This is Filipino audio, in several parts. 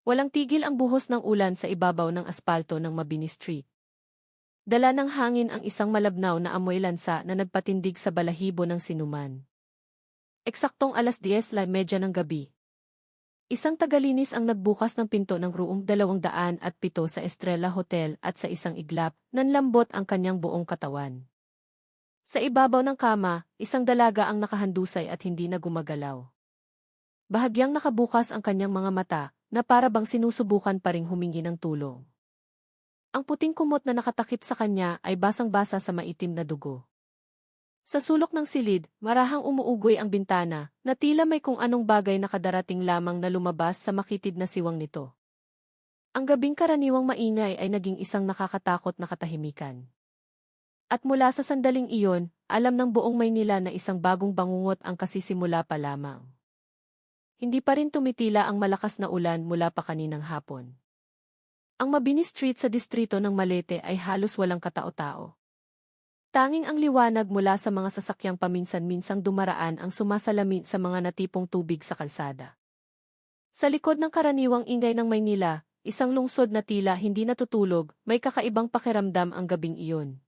Walang tigil ang buhos ng ulan sa ibabaw ng aspalto ng Mabini Street. Dala ng hangin ang isang malabnaw na amoy lansa na nagpatindig sa balahibo ng sinuman. Eksaktong 10:30 ng gabi. Isang tagalinis ang nagbukas ng pinto ng room 207 sa Estrella Hotel at sa isang iglap, nanlambot ang kanyang buong katawan. Sa ibabaw ng kama, isang dalaga ang nakahandusay at hindi na gumagalaw. Bahagyang nakabukas ang kanyang mga mata, na para bang sinusubukan pa ring humingi ng tulong. Ang puting kumot na nakatakip sa kanya ay basang-basa sa maitim na dugo. Sa sulok ng silid, marahang umuugoy ang bintana, na tila may kung anong bagay na kadarating lamang na lumabas sa makitid na siwang nito. Ang gabing karaniwang maingay ay naging isang nakakatakot na katahimikan. At mula sa sandaling iyon, alam ng buong Maynila na isang bagong bangungot ang kasisimula pa lamang. Hindi pa rin tumitila ang malakas na ulan mula pa kaninang hapon. Ang Mabini Street sa distrito ng Malete ay halos walang katao-tao. Tanging ang liwanag mula sa mga sasakyang paminsan-minsang dumaraan ang sumasalamin sa mga natipong tubig sa kalsada. Sa likod ng karaniwang ingay ng Maynila, isang lungsod na tila hindi natutulog, may kakaibang pakiramdam ang gabing iyon.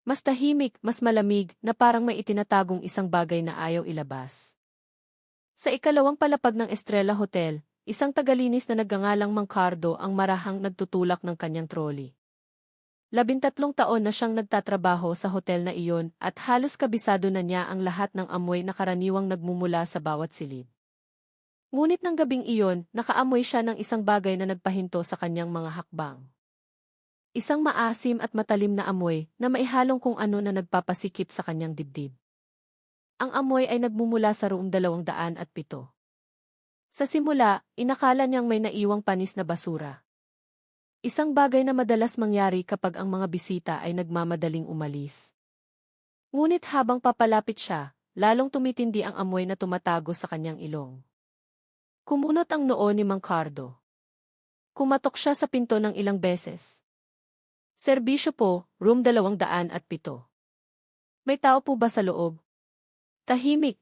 Mas tahimik, mas malamig, na parang may itinatagong isang bagay na ayaw ilabas. Sa ikalawang palapag ng Estrella Hotel, isang tagalinis na nagngangalang Mang Cardo ang marahang nagtutulak ng kanyang trolley. 13 taon na siyang nagtatrabaho sa hotel na iyon at halos kabisado na niya ang lahat ng amoy na karaniwang nagmumula sa bawat silid. Ngunit ng gabing iyon, nakaamoy siya ng isang bagay na nagpahinto sa kanyang mga hakbang. Isang maasim at matalim na amoy na maihalong kung ano na nagpapasikip sa kanyang dibdib. Ang amoy ay nagmumula sa room 207. Sa simula, inakala niyang may naiwang panis na basura. Isang bagay na madalas mangyari kapag ang mga bisita ay nagmamadaling umalis. Ngunit habang papalapit siya, lalong tumitindi ang amoy na tumatago sa kanyang ilong. Kumunot ang noo ni Mang Cardo. Kumatok siya sa pinto ng ilang beses. Serbisyo po, room 207. May tao po ba sa loob? Tahimik.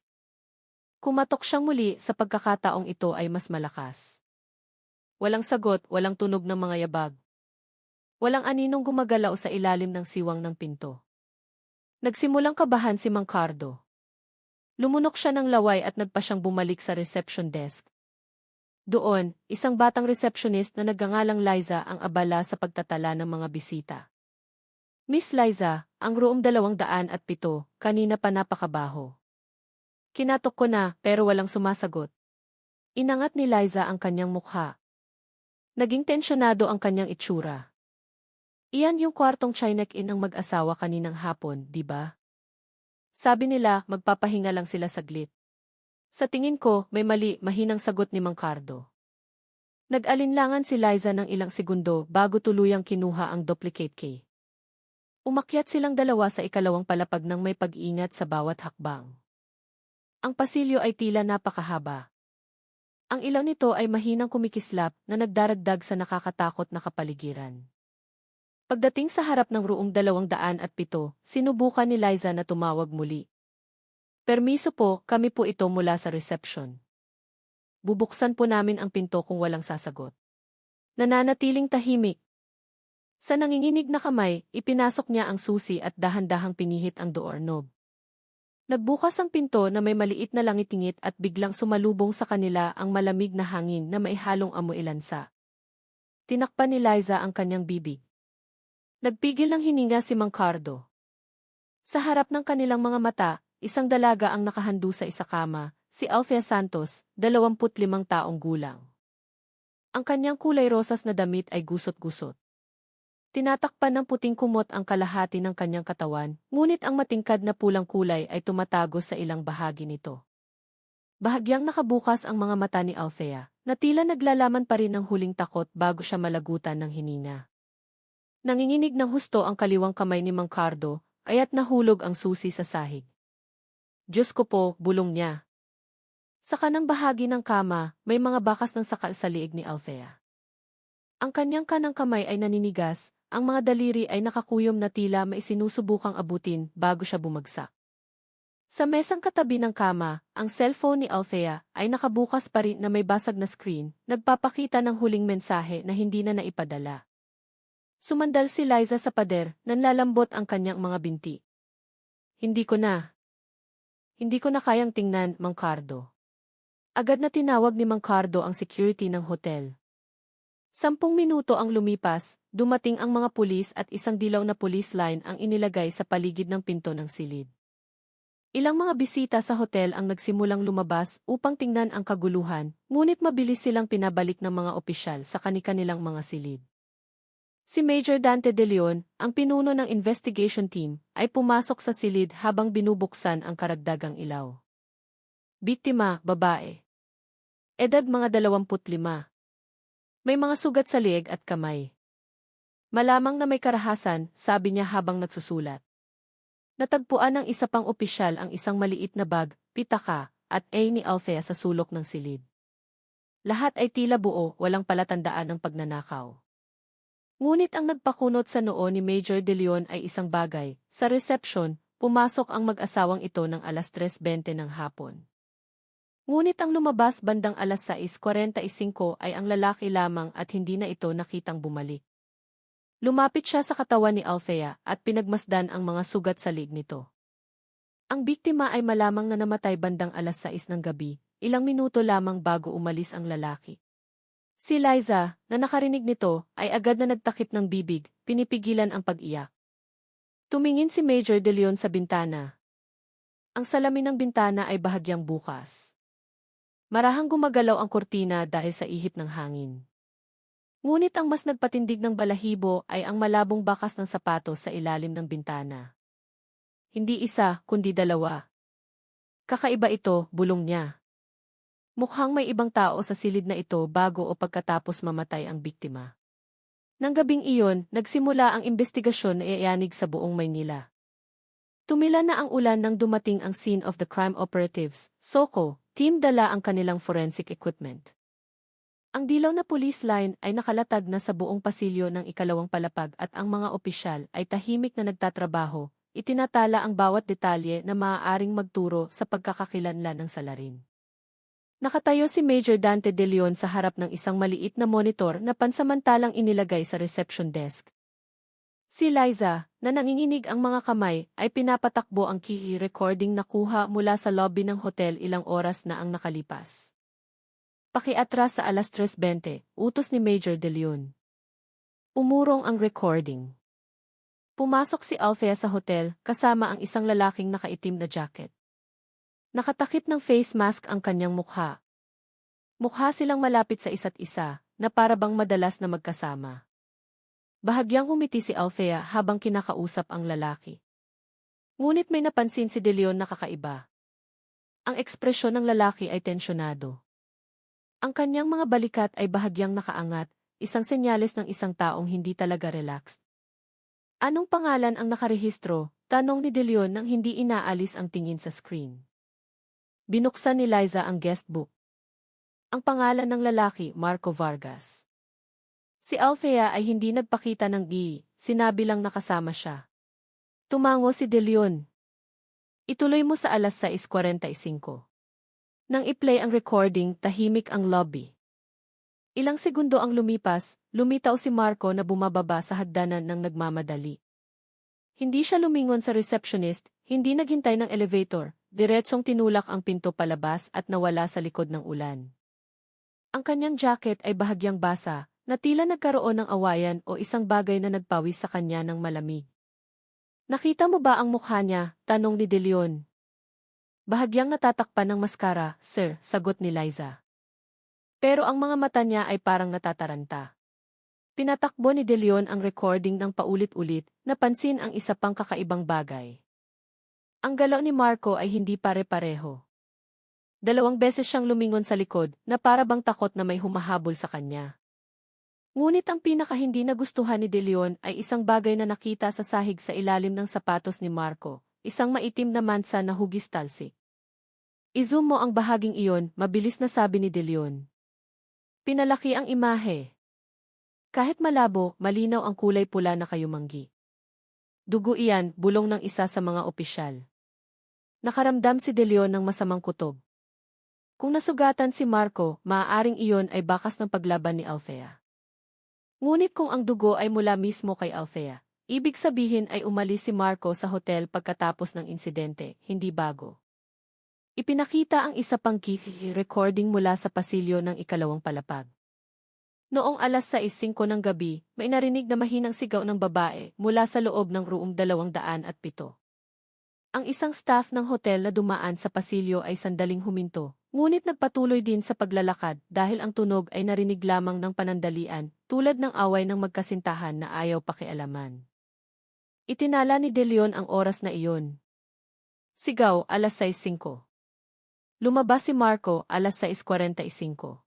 Kumatok siyang muli sa pagkakataong ito ay mas malakas. Walang sagot, walang tunog ng mga yabag. Walang aninong gumagalaw sa ilalim ng siwang ng pinto. Nagsimulang kabahan si Mang Cardo. Lumunok siya ng laway at nagpa siyang bumalik sa reception desk. Doon, isang batang receptionist na nagngangalang Liza ang abala sa pagtatala ng mga bisita. Miss Liza, ang room 207, kanina pa napakabaho. Kinatok ko na, pero walang sumasagot. Inangat ni Liza ang kanyang mukha. Naging tensyonado ang kanyang itsura. Iyan yung kwartong chinek-in ang mag-asawa kaninang hapon, di ba? Sabi nila, magpapahinga lang sila saglit. Sa tingin ko, may mali, mahinang sagot ni Mang Cardo. Nag-alinlangan si Liza ng ilang segundo bago tuluyang kinuha ang duplicate key. Umakyat silang dalawa sa ikalawang palapag ng may pag-iingat sa bawat hakbang. Ang pasilyo ay tila napakahaba. Ang ilaw nito ay mahinang kumikislap na nagdaragdag sa nakakatakot na kapaligiran. Pagdating sa harap ng room 207, sinubukan ni Liza na tumawag muli. Permiso po, kami po ito mula sa reception. Bubuksan po namin ang pinto kung walang sasagot. Nananatiling tahimik. Sa nanginginig na kamay, ipinasok niya ang susi at dahan-dahang pinihit ang doorknob. Nagbukas ang pinto na may maliit na langitingit at biglang sumalubong sa kanila ang malamig na hangin na maihalong amoy lansa. Tinakpan ni Liza ang kanyang bibig. Nagpigil ng hininga si Mang Cardo. Sa harap ng kanilang mga mata, isang dalaga ang nakahandu sa isa kama, si Althea Santos, 25 taong gulang. Ang kanyang kulay rosas na damit ay gusot-gusot. Tinatakpan ng puting kumot ang kalahati ng kanyang katawan, ngunit ang matingkad na pulang kulay ay tumatago sa ilang bahagi nito. Bahagyang nakabukas ang mga mata ni Althea, na tila naglalaman pa rin ng huling takot bago siya malagutan ng hininga. Nanginginig ng husto ang kaliwang kamay ni Mang Cardo, kaya't nahulog ang susi sa sahig. Diyos ko po, bulong niya. Sa kanang bahagi ng kama, may mga bakas ng sakal sa liig ni Althea. Ang kanyang kanang kamay ay naninigas, ang mga daliri ay nakakuyom na tila may sinusubukang abutin bago siya bumagsak. Sa mesang katabi ng kama, ang cellphone ni Althea ay nakabukas pa rin na may basag na screen, nagpapakita ng huling mensahe na hindi na naipadala. Sumandal si Liza sa pader, nanlalambot ang kanyang mga binti. Hindi ko na. Hindi ko na kayang tingnan, Mang Cardo. Agad na tinawag ni Mang Cardo ang security ng hotel. 10 minuto ang lumipas, dumating ang mga pulis at isang dilaw na police line ang inilagay sa paligid ng pinto ng silid. Ilang mga bisita sa hotel ang nagsimulang lumabas upang tingnan ang kaguluhan, ngunit mabilis silang pinabalik ng mga opisyal sa kani-kanilang mga silid. Si Major Dante De Leon, ang pinuno ng investigation team, ay pumasok sa silid habang binubuksan ang karagdagang ilaw. Biktima, babae. Edad mga 25. May mga sugat sa leeg at kamay. Malamang na may karahasan, sabi niya habang nagsusulat. Natagpuan ng isa pang opisyal ang isang maliit na bag, pitaka, at ni Althea sa sulok ng silid. Lahat ay tila buo, walang palatandaan ng pagnanakaw. Ngunit ang nagpakunot sa noo ni Major De Leon ay isang bagay. Sa reception, pumasok ang mag-asawang ito ng alas 3:20 ng hapon. Ngunit ang lumabas bandang alas 6:45 ay ang lalaki lamang at hindi na ito nakitang bumalik. Lumapit siya sa katawan ni Althea at pinagmasdan ang mga sugat sa leeg nito. Ang biktima ay malamang na namatay bandang alas 6 ng gabi, ilang minuto lamang bago umalis ang lalaki. Si Liza, na nakarinig nito, ay agad na nagtakip ng bibig, pinipigilan ang pag-iyak. Tumingin si Major De Leon sa bintana. Ang salamin ng bintana ay bahagyang bukas. Marahang gumagalaw ang kurtina dahil sa ihip ng hangin. Ngunit ang mas nagpatindig ng balahibo ay ang malabong bakas ng sapatos sa ilalim ng bintana. Hindi isa, kundi 2. Kakaiba ito, bulong niya. Mukhang may ibang tao sa silid na ito bago o pagkatapos mamatay ang biktima. Nang gabing iyon, nagsimula ang investigasyon na iayanig sa buong Maynila. Tumila na ang ulan nang dumating ang scene of the crime operatives, SOCO, team dala ang kanilang forensic equipment. Ang dilaw na police line ay nakalatag na sa buong pasilyo ng ikalawang palapag at ang mga opisyal ay tahimik na nagtatrabaho, itinatala ang bawat detalye na maaaring magturo sa pagkakakilanlan ng salarin. Nakatayo si Major Dante De Leon sa harap ng isang maliit na monitor na pansamantalang inilagay sa reception desk. Si Liza, na nanginginig ang mga kamay, ay pinapatakbo ang key recording na kuha mula sa lobby ng hotel ilang oras na ang nakalipas. Pakiatras sa alas 3:20, utos ni Major De Leon. Umurong ang recording. Pumasok si Althea sa hotel kasama ang isang lalaking nakaitim na jacket. Nakatakip ng face mask ang kanyang mukha. Mukha silang malapit sa isa't isa, na parabang madalas na magkasama. Bahagyang humiti si Althea habang kinakausap ang lalaki. Ngunit may napansin si De Leon na kakaiba. Ang ekspresyon ng lalaki ay tensyonado. Ang kanyang mga balikat ay bahagyang nakaangat, isang senyales ng isang taong hindi talaga relaxed. Anong pangalan ang nakarehistro? Tanong ni De Leon nang hindi inaalis ang tingin sa screen. Binuksan ni Liza ang guestbook. Ang pangalan ng lalaki, Marco Vargas. Si Althea ay hindi nagpakita ng sinabi lang nakasama siya. Tumango si De Leon. Ituloy mo sa alas 6:45. Nang i-play ang recording, tahimik ang lobby. Ilang segundo ang lumipas, lumitaw si Marco na bumababa sa hagdanan ng nagmamadali. Hindi siya lumingon sa receptionist, hindi naghintay ng elevator, diretsong tinulak ang pinto palabas at nawala sa likod ng ulan. Ang kanyang jacket ay bahagyang basa, na tila nagkaroon ng awayan o isang bagay na nagpawis sa kanya ng malamig. Nakita mo ba ang mukha niya? Tanong ni De Leon. Bahagyang natatakpan ng maskara, sir, sagot ni Liza. Pero ang mga mata niya ay parang natataranta. Pinatakbo ni De Leon ang recording ng paulit-ulit, napansin ang isa pang kakaibang bagay. Ang galaw ni Marco ay hindi pare-pareho. 2 beses siyang lumingon sa likod, na para bang takot na may humahabol sa kanya. Ngunit ang pinaka hindi nagustuhan ni De Leon ay isang bagay na nakita sa sahig sa ilalim ng sapatos ni Marco. Isang maitim na mansa na hugis talsik. I-zoom mo ang bahaging iyon, mabilis na sabi ni De Leon. Pinalaki ang imahe. Kahit malabo, malinaw ang kulay pula na kayumanggi. Dugo iyan, bulong ng isa sa mga opisyal. Nakaramdam si De Leon ng masamang kutob. Kung nasugatan si Marco, maaaring iyon ay bakas ng paglaban ni Althea. Ngunit kung ang dugo ay mula mismo kay Althea, ibig sabihin ay umalis si Marco sa hotel pagkatapos ng insidente, hindi bago. Ipinakita ang isa pang key recording mula sa pasilyo ng ikalawang palapag. Noong alas 6:05 ng gabi, may narinig na mahinang sigaw ng babae mula sa loob ng room 207. Ang isang staff ng hotel na dumaan sa pasilyo ay sandaling huminto, ngunit nagpatuloy din sa paglalakad dahil ang tunog ay narinig lamang ng panandalian, tulad ng away ng magkasintahan na ayaw pakialaman. Itinala ni De Leon ang oras na iyon. Sigaw, alas 6:05. Lumabas si Marco, alas 6:45.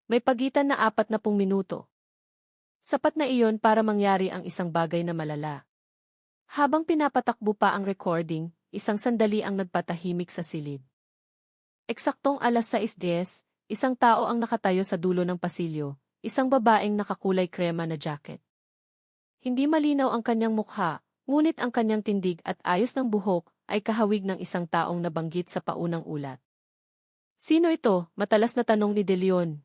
May pagitan na 40 minuto. Sapat na iyon para mangyari ang isang bagay na malala. Habang pinapatakbo pa ang recording, isang sandali ang nagpatahimik sa silid. Eksaktong alas 6:10, isang tao ang nakatayo sa dulo ng pasilyo, isang babaeng nakakulay krema na jacket. Hindi malinaw ang kanyang mukha, ngunit ang kanyang tindig at ayos ng buhok ay kahawig ng isang taong nabanggit sa paunang ulat. Sino ito? Matalas na tanong ni De Leon.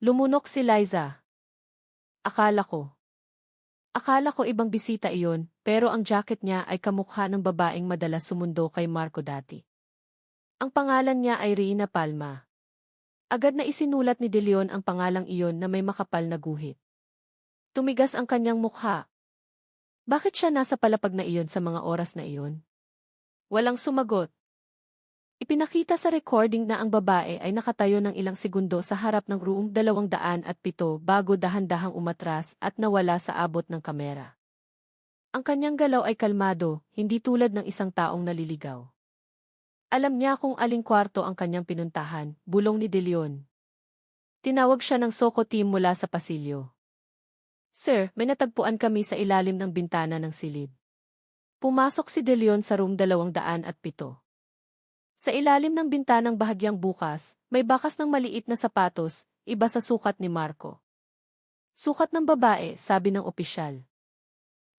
Lumunok si Liza. Akala ko ibang bisita iyon, pero ang jacket niya ay kamukha ng babaeng madalas sumundo kay Marco dati. Ang pangalan niya ay Reina Palma. Agad na isinulat ni De Leon ang pangalang iyon na may makapal na guhit. Tumigas ang kanyang mukha. Bakit siya nasa palapag na iyon sa mga oras na iyon? Walang sumagot. Ipinakita sa recording na ang babae ay nakatayo ng ilang segundo sa harap ng room 207 bago dahan-dahang umatras at nawala sa abot ng kamera. Ang kanyang galaw ay kalmado, hindi tulad ng isang taong naliligaw. Alam niya kung aling kwarto ang kanyang pinuntahan, bulong ni De Leon. Tinawag siya ng Soko team mula sa pasilyo. Sir, may natagpuan kami sa ilalim ng bintana ng silid. Pumasok si De Leon sa room 207. Sa ilalim ng bintanang bahagyang bukas, may bakas ng maliit na sapatos, iba sa sukat ni Marco. Sukat ng babae, sabi ng opisyal.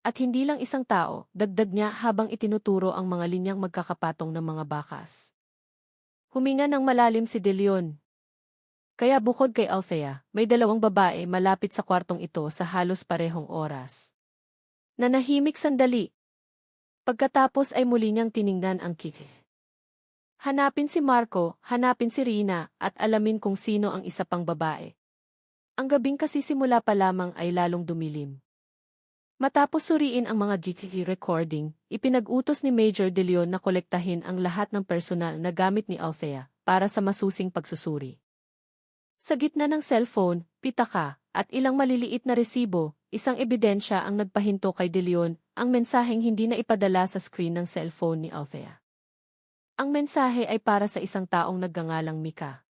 At hindi lang isang tao, dagdag niya habang itinuturo ang mga linyang magkakapatong ng mga bakas. Huminga ng malalim si De Leon. Kaya bukod kay Althea, may dalawang babae malapit sa kwartong ito sa halos parehong oras. Nanahimik sandali. Pagkatapos ay muli niyang tiningnan ang kiki. Hanapin si Marco, hanapin si Rina, at alamin kung sino ang isa pang babae. Ang gabing kasisimula pa lamang ay lalong dumilim. Matapos suriin ang mga GTV recording, ipinag-utos ni Major De Leon na kolektahin ang lahat ng personal na gamit ni Althea para sa masusing pagsusuri. Sa gitna ng cellphone, pitaka, at ilang maliliit na resibo, isang ebidensya ang nagpahinto kay De Leon, ang mensaheng hindi na ipadala sa screen ng cellphone ni Althea. Ang mensahe ay para sa isang taong nagngangalang Mika.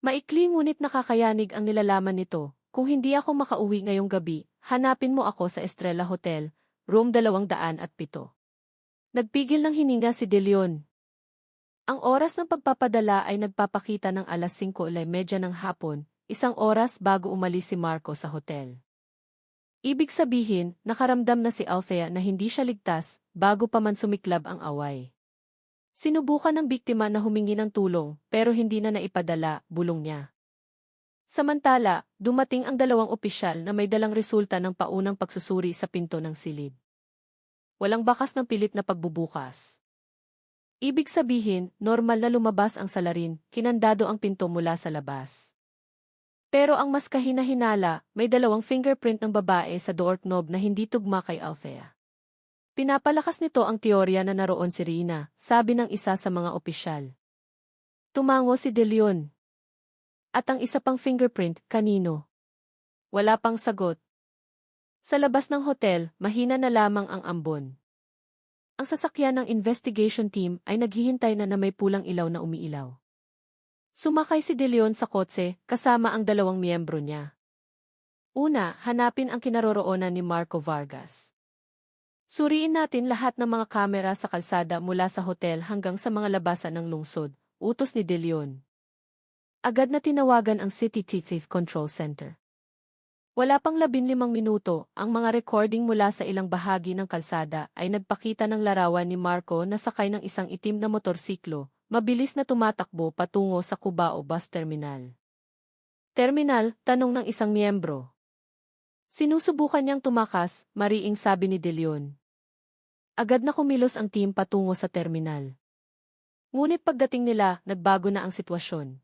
Maikli ngunit nakakayanig ang nilalaman nito. Kung hindi ako makauwi ngayong gabi, hanapin mo ako sa Estrella Hotel, room 207. Nagpigil ng hininga si De Leon. Ang oras ng pagpapadala ay nagpapakita ng alas 5:30 ng hapon, isang oras bago umalis si Marco sa hotel. Ibig sabihin, nakaramdam na si Althea na hindi siya ligtas bago pa man sumiklab ang away. Sinubukan ng biktima na humingi ng tulong pero hindi na naipadala, bulong niya. Samantala, dumating ang dalawang opisyal na may dalang resulta ng paunang pagsusuri sa pinto ng silid. Walang bakas ng pilit na pagbubukas. Ibig sabihin, normal na lumabas ang salarin, kinandado ang pinto mula sa labas. Pero ang mas kahina-hinala, may dalawang fingerprint ng babae sa doorknob na hindi tugma kay Althea. Pinapalakas nito ang teorya na naroon si Rina, sabi ng isa sa mga opisyal. Tumango si De Leon. At ang isa pang fingerprint, kanino? Wala pang sagot. Sa labas ng hotel, mahina na lamang ang ambon. Ang sasakyan ng investigation team ay naghihintay na may pulang ilaw na umiilaw. Sumakay si De Leon sa kotse, kasama ang dalawang miyembro niya. Una, hanapin ang kinaroroonan ni Marco Vargas. Suriin natin lahat ng mga kamera sa kalsada mula sa hotel hanggang sa mga labasan ng lungsod, utos ni De Leon. Agad na tinawagan ang City Thief Control Center. Wala pang 15 minuto, ang mga recording mula sa ilang bahagi ng kalsada ay nagpakita ng larawan ni Marco na sakay ng isang itim na motorsiklo, mabilis na tumatakbo patungo sa Cubao Bus Terminal. Terminal, tanong ng isang miyembro. Sinusubukan niyang tumakas, mariing sabi ni De Leon. Agad na kumilos ang team patungo sa terminal. Ngunit pagdating nila, nagbago na ang sitwasyon.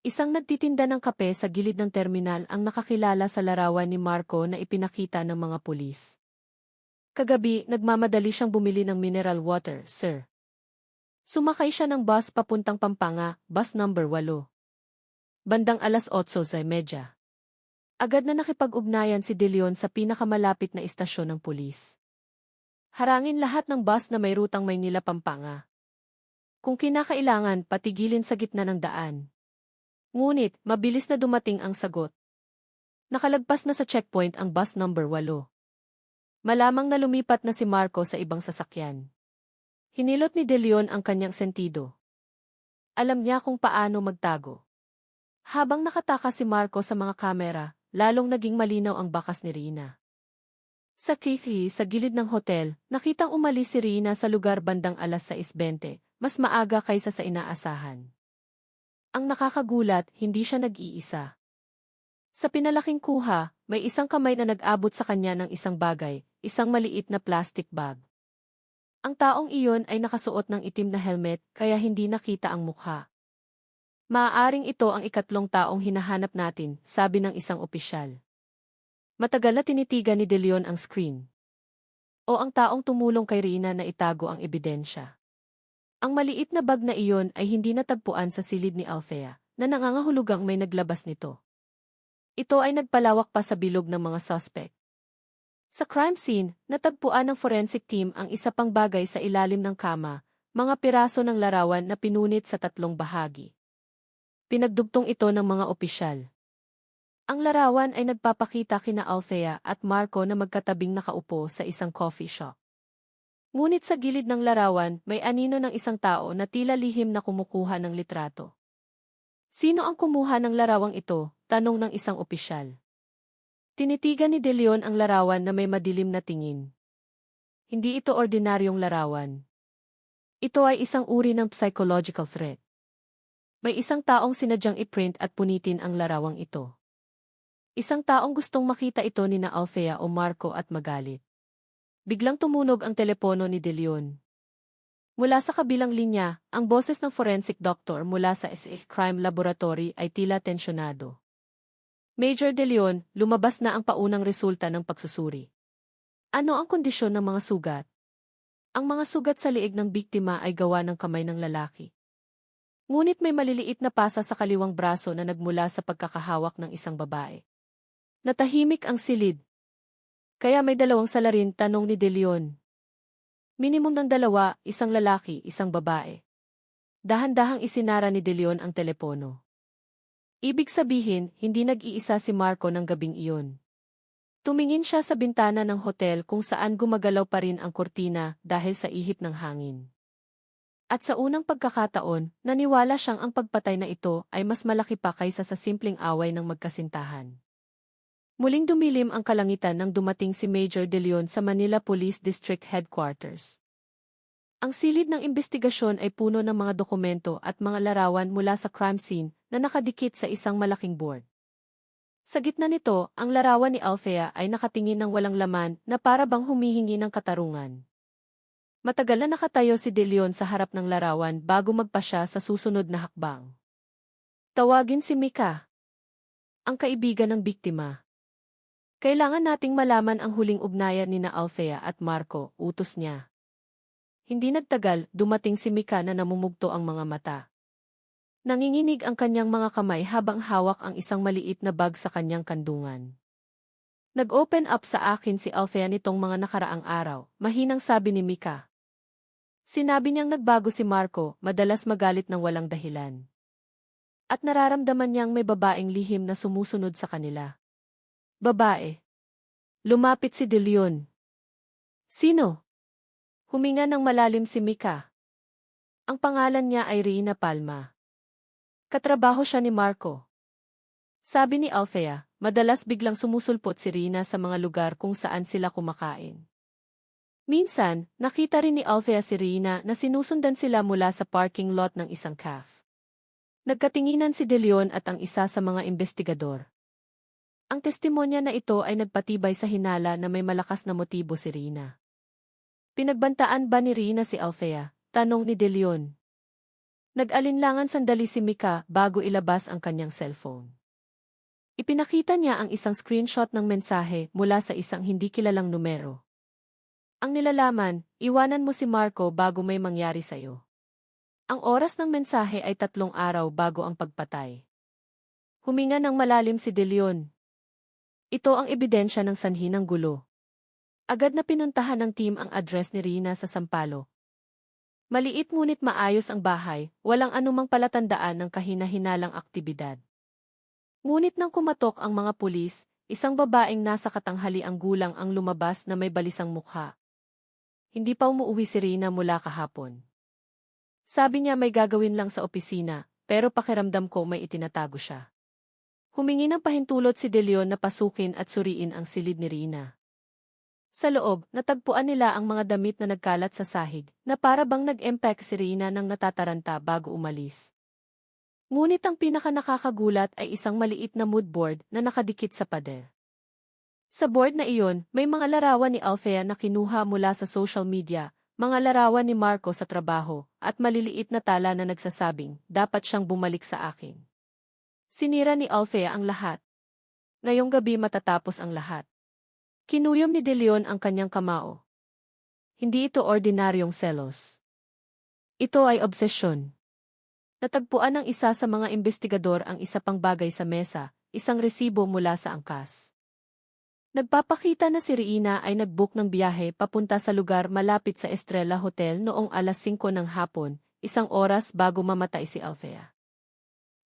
Isang nagtitinda ng kape sa gilid ng terminal ang nakakilala sa larawan ni Marco na ipinakita ng mga pulis. Kagabi, nagmamadali siyang bumili ng mineral water, sir. Sumakay siya ng bus papuntang Pampanga, bus number 8. Bandang 8:30. Agad na nakipag-ugnayan si De Leon sa pinakamalapit na istasyon ng pulis. Harangin lahat ng bus na may rutang Maynila-Pampanga. Kung kinakailangan, patigilin sa gitna ng daan. Ngunit, mabilis na dumating ang sagot. Nakalagpas na sa checkpoint ang bus number 8. Malamang na lumipat na si Marco sa ibang sasakyan. Hinilot ni De Leon ang kanyang sentido. Alam niya kung paano magtago. Habang nakataka si Marco sa mga kamera, lalong naging malinaw ang bakas ni Rina. Sa TV, sa gilid ng hotel, nakitang umalis si Rina sa lugar bandang 6:20, mas maaga kaysa sa inaasahan. Ang nakakagulat, hindi siya nag-iisa. Sa pinalaking kuha, may isang kamay na nag-abot sa kanya ng isang bagay, isang maliit na plastic bag. Ang taong iyon ay nakasuot ng itim na helmet kaya hindi nakita ang mukha. Maaaring ito ang ikatlong taong hinahanap natin, sabi ng isang opisyal. Matagal na tinitigan ni De Leon ang screen. O ang taong tumulong kay Rina na itago ang ebidensya. Ang maliit na bag na iyon ay hindi natagpuan sa silid ni Althea, na nangangahulugang may naglabas nito. Ito ay nagpalawak pa sa bilog ng mga suspect. Sa crime scene, natagpuan ng forensic team ang isa pang bagay sa ilalim ng kama, mga piraso ng larawan na pinunit sa 3 bahagi. Pinagdugtong ito ng mga opisyal. Ang larawan ay nagpapakita kina Althea at Marco na magkatabing nakaupo sa isang coffee shop. Ngunit sa gilid ng larawan, may anino ng isang tao na tila lihim na kumukuha ng litrato. Sino ang kumuha ng larawang ito? Tanong ng isang opisyal. Tinitigan ni De Leon ang larawan na may madilim na tingin. Hindi ito ordinaryong larawan. Ito ay isang uri ng psychological threat. May isang taong sinadyang i-print at punitin ang larawang ito. Isang taong gustong makita ito ni na Althea o Marco at magalit. Biglang tumunog ang telepono ni De Leon. Mula sa kabilang linya, ang boses ng forensic doctor mula sa SF Crime Laboratory ay tila tensyonado. Major De Leon, lumabas na ang paunang resulta ng pagsusuri. Ano ang kondisyon ng mga sugat? Ang mga sugat sa liig ng biktima ay gawa ng kamay ng lalaki. Ngunit may maliliit na pasa sa kaliwang braso na nagmula sa pagkakahawak ng isang babae. Natahimik ang silid. Kaya may 2 salarin, tanong ni De Leon. Minimum ng 2, isang lalaki, isang babae. Dahan-dahang isinara ni De Leon ang telepono. Ibig sabihin, hindi nag-iisa si Marco ng gabing iyon. Tumingin siya sa bintana ng hotel kung saan gumagalaw pa rin ang kurtina dahil sa ihip ng hangin. At sa unang pagkakataon, naniwala siyang ang pagpatay na ito ay mas malaki pa kaysa sa simpleng away ng magkasintahan. Muling dumilim ang kalangitan nang dumating si Major De Leon sa Manila Police District Headquarters. Ang silid ng imbestigasyon ay puno ng mga dokumento at mga larawan mula sa crime scene na nakadikit sa isang malaking board. Sa gitna nito, ang larawan ni Althea ay nakatingin ng walang laman na para bang humihingi ng katarungan. Matagal na nakatayo si De Leon sa harap ng larawan bago magpasya sa susunod na hakbang. Tawagin si Mika, ang kaibigan ng biktima. Kailangan nating malaman ang huling ugnayan ni na Althea at Marco, utos niya. Hindi nagtagal, dumating si Mika na namumugto ang mga mata. Nanginginig ang kanyang mga kamay habang hawak ang isang maliit na bag sa kanyang kandungan. Nag-open up sa akin si Althea nitong mga nakaraang araw, mahinang sabi ni Mika. Sinabi niyang nagbago si Marco, madalas magalit ng walang dahilan. At nararamdaman niyang may babaeng lihim na sumusunod sa kanila. Babae. Lumapit si De Leon. Sino? Huminga ng malalim si Mika. Ang pangalan niya ay Rina Palma. Katrabaho siya ni Marco. Sabi ni Althea, madalas biglang sumusulpot si Rina sa mga lugar kung saan sila kumakain. Minsan, nakita rin ni Althea si Rina na sinusundan sila mula sa parking lot ng isang cafe. Nagkatinginan si De Leon at ang isa sa mga investigador. Ang testimonya na ito ay nagpatibay sa hinala na may malakas na motibo si Rina. Pinagbantaan ba ni Rina si Althea? Tanong ni De Leon. Nag-alinlangan sandali si Mika bago ilabas ang kanyang cellphone. Ipinakita niya ang isang screenshot ng mensahe mula sa isang hindi kilalang numero. Ang nilalaman, iwanan mo si Marco bago may mangyari sa'yo. Ang oras ng mensahe ay 3 araw bago ang pagpatay. Huminga ng malalim si De Leon. Ito ang ebidensya ng sanhi ng gulo. Agad na pinuntahan ng team ang address ni Rina sa Sampaloc. Maliit ngunit maayos ang bahay, walang anumang palatandaan ng kahina-hinalang aktibidad. Ngunit nang kumatok ang mga pulis, isang babaeng nasa katanghaliang gulang ang lumabas na may balisang mukha. Hindi pa umuwi si Rina mula kahapon. Sabi niya may gagawin lang sa opisina, pero pakiramdam ko may itinatago siya. Humingi ng pahintulot si De Leon na pasukin at suriin ang silid ni Rina. Sa loob, natagpuan nila ang mga damit na nagkalat sa sahig, na para bang nag-impact si Rina ng natataranta bago umalis. Ngunit ang pinaka-nakakagulat ay isang maliit na mood board na nakadikit sa pader. Sa board na iyon, may mga larawan ni Althea na kinuha mula sa social media, mga larawan ni Marco sa trabaho, at maliliit na tala na nagsasabing, dapat siyang bumalik sa akin. Sinira ni Althea ang lahat. Ngayong gabi matatapos ang lahat. Kinuyom ni De Leon ang kanyang kamao. Hindi ito ordinaryong selos. Ito ay obsesyon. Natagpuan ng isa sa mga investigador ang isa pang bagay sa mesa, isang resibo mula sa angkas. Nagpapakita na si Rina ay nag-book ng biyahe papunta sa lugar malapit sa Estrella Hotel noong alas 5 ng hapon, 1 oras bago mamatay si Althea.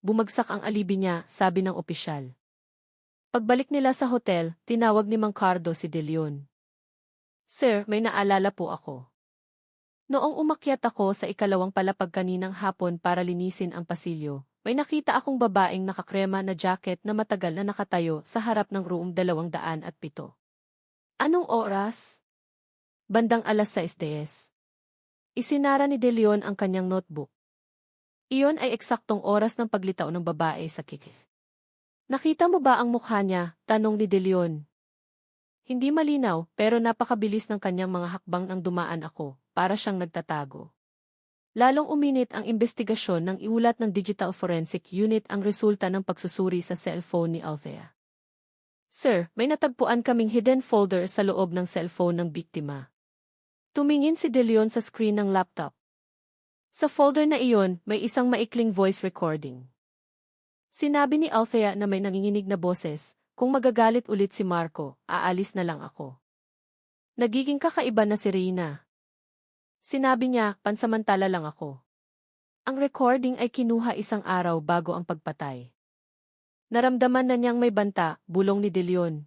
Bumagsak ang alibi niya, sabi ng opisyal. Pagbalik nila sa hotel, tinawag ni Mang Cardo si De Leon. Sir, may naalala po ako. Noong umakyat ako sa ikalawang palapag kaninang hapon para linisin ang pasilyo, may nakita akong babaeng nakakrema na jacket na matagal na nakatayo sa harap ng room 207. Anong oras? Bandang alas 6:10. Isinara ni De Leon ang kanyang notebook. Iyon ay eksaktong oras ng paglitaw ng babae sa kikis. Nakita mo ba ang mukha niya? Tanong ni De Leon. Hindi malinaw, pero napakabilis ng kanyang mga hakbang nang dumaan ako, para siyang nagtatago. Lalong uminit ang investigasyon nang iulat ng Digital Forensic Unit ang resulta ng pagsusuri sa cellphone ni Althea. Sir, may natagpuan kaming hidden folder sa loob ng cellphone ng biktima. Tumingin si De Leon sa screen ng laptop. Sa folder na iyon, may isang maikling voice recording. Sinabi ni Althea na may nanginginig na boses, kung magagalit ulit si Marco, aalis na lang ako. Nagiging kakaiba na si Rina. Sinabi niya, pansamantala lang ako. Ang recording ay kinuha 1 araw bago ang pagpatay. Naramdaman na niyang may banta, bulong ni De Leon.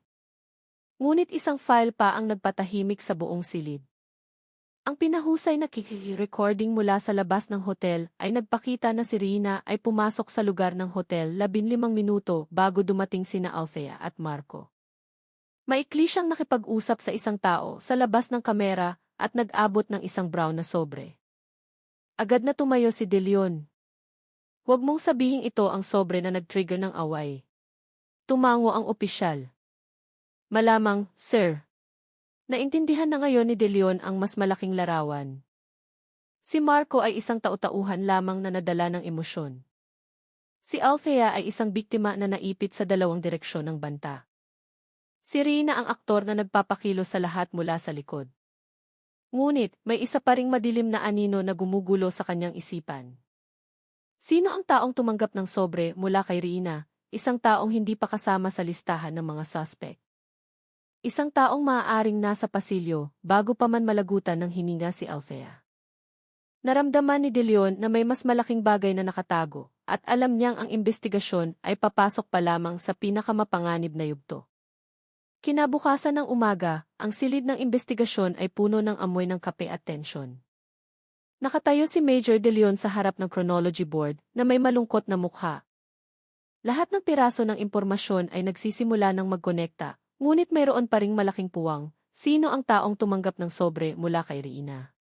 Ngunit isang file pa ang nagpatahimik sa buong silid. Ang pinahusay na recording mula sa labas ng hotel ay nagpakita na si Rina ay pumasok sa lugar ng hotel 15 minuto bago dumating sina Althea at Marco. Maikli siyang nakipag-usap sa isang tao sa labas ng kamera at nag-abot ng isang brown na sobre. Agad na tumayo si De Leon. Huwag mong sabihing ito ang sobre na nag-trigger ng away. Tumango ang opisyal. Malamang, sir. Naintindihan na ngayon ni De Leon ang mas malaking larawan. Si Marco ay isang tau-tauhan lamang na nadala ng emosyon. Si Althea ay isang biktima na naipit sa 2 direksyon ng banta. Si Rina ang aktor na nagpapakilo sa lahat mula sa likod. Ngunit, may isa pa ring madilim na anino na gumugulo sa kanyang isipan. Sino ang taong tumanggap ng sobre mula kay Rina, isang taong hindi pa kasama sa listahan ng mga suspect? Isang taong maaaring nasa pasilyo, bago pa man malagutan ng hininga si Althea. Naramdaman ni De Leon na may mas malaking bagay na nakatago, at alam niyang ang investigasyon ay papasok pa lamang sa pinakamapanganib na yugto. Kinabukasan ng umaga, ang silid ng investigasyon ay puno ng amoy ng kape at tensyon. Nakatayo si Major De Leon sa harap ng chronology board na may malungkot na mukha. Lahat ng piraso ng impormasyon ay nagsisimula ng magkonekta, ngunit mayroon pa ring malaking puwang, sino ang taong tumanggap ng sobre mula kay Reina.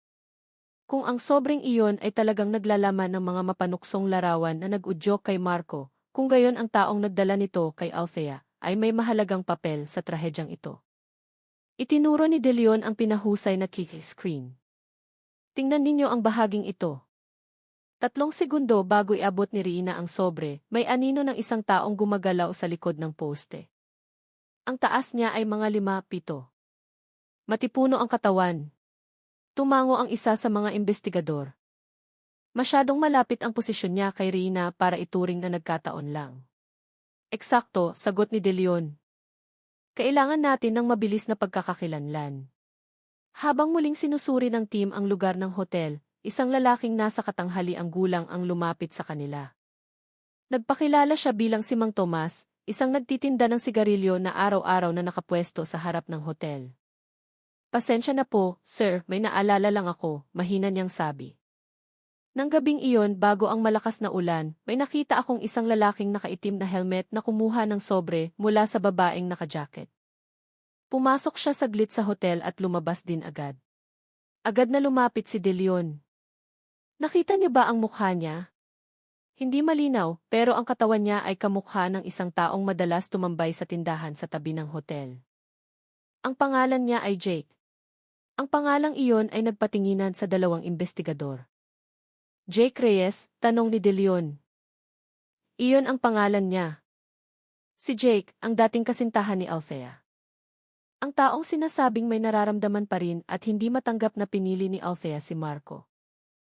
Kung ang sobreng iyon ay talagang naglalaman ng mga mapanuksong larawan na nag-udyok kay Marco, kung gayon ang taong nagdala nito kay Althea, ay may mahalagang papel sa trahedyang ito. Itinuro ni De Leon ang pinahusay na screen. Tingnan ninyo ang bahaging ito. 3 segundo bago iabot ni Reina ang sobre, may anino ng isang taong gumagalaw sa likod ng poste. Ang taas niya ay mga 5-7. Matipuno ang katawan. Tumango ang isa sa mga investigador. Masyadong malapit ang posisyon niya kay Reina para ituring na nagkataon lang. Eksakto, sagot ni De Leon. Kailangan natin ng mabilis na pagkakakilanlan. Habang muling sinusuri ng team ang lugar ng hotel, isang lalaking nasa katanghali ang gulang ang lumapit sa kanila. Nagpakilala siya bilang si Mang Tomas, isang nagtitinda ng sigarilyo na araw-araw na nakapwesto sa harap ng hotel. Pasensya na po, sir, may naalala lang ako, mahina niyang sabi. Nang gabing iyon bago ang malakas na ulan, may nakita akong isang lalaking nakaitim na helmet na kumuha ng sobre mula sa babaeng nakajacket. Pumasok siya saglit sa hotel at lumabas din agad. Agad na lumapit si De Leon. Nakita niyo ba ang mukha niya? Hindi malinaw, pero ang katawan niya ay kamukha ng isang taong madalas tumambay sa tindahan sa tabi ng hotel. Ang pangalan niya ay Jake. Ang pangalang iyon ay nagpatinginan sa 2 investigador. Jake Reyes, tanong ni De Leon. Iyon ang pangalan niya. Si Jake, ang dating kasintahan ni Althea. Ang taong sinasabing may nararamdaman pa rin at hindi matanggap na pinili ni Althea si Marco.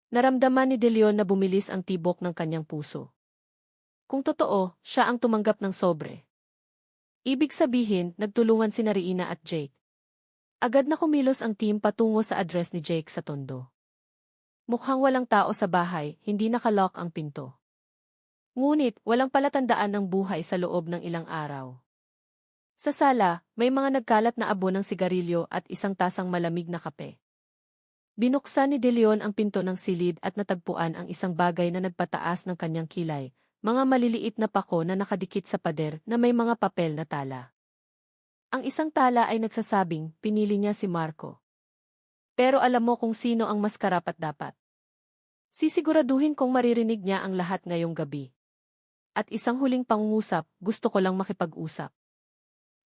Naramdaman ni De Leon na bumilis ang tibok ng kanyang puso. Kung totoo, siya ang tumanggap ng sobre. Ibig sabihin, nagtulungan sina Reina at Jake. Agad na kumilos ang team patungo sa address ni Jake sa Tondo. Mukhang walang tao sa bahay, hindi nakalock ang pinto. Ngunit, walang palatandaan ng buhay sa loob ng ilang araw. Sa sala, may mga nagkalat na abo ng sigarilyo at isang tasang malamig na kape. Binuksan ni De Leon ang pinto ng silid at natagpuan ang isang bagay na nagpataas ng kanyang kilay, mga maliliit na pako na nakadikit sa pader na may mga papel na tala. Ang isang tala ay nagsasabing, pinili niya si Marco. Pero alam mo kung sino ang mas karapat-dapat. Sisiguraduhin kong maririnig niya ang lahat ngayong gabi. At isang huling pangungusap, gusto ko lang makipag-usap.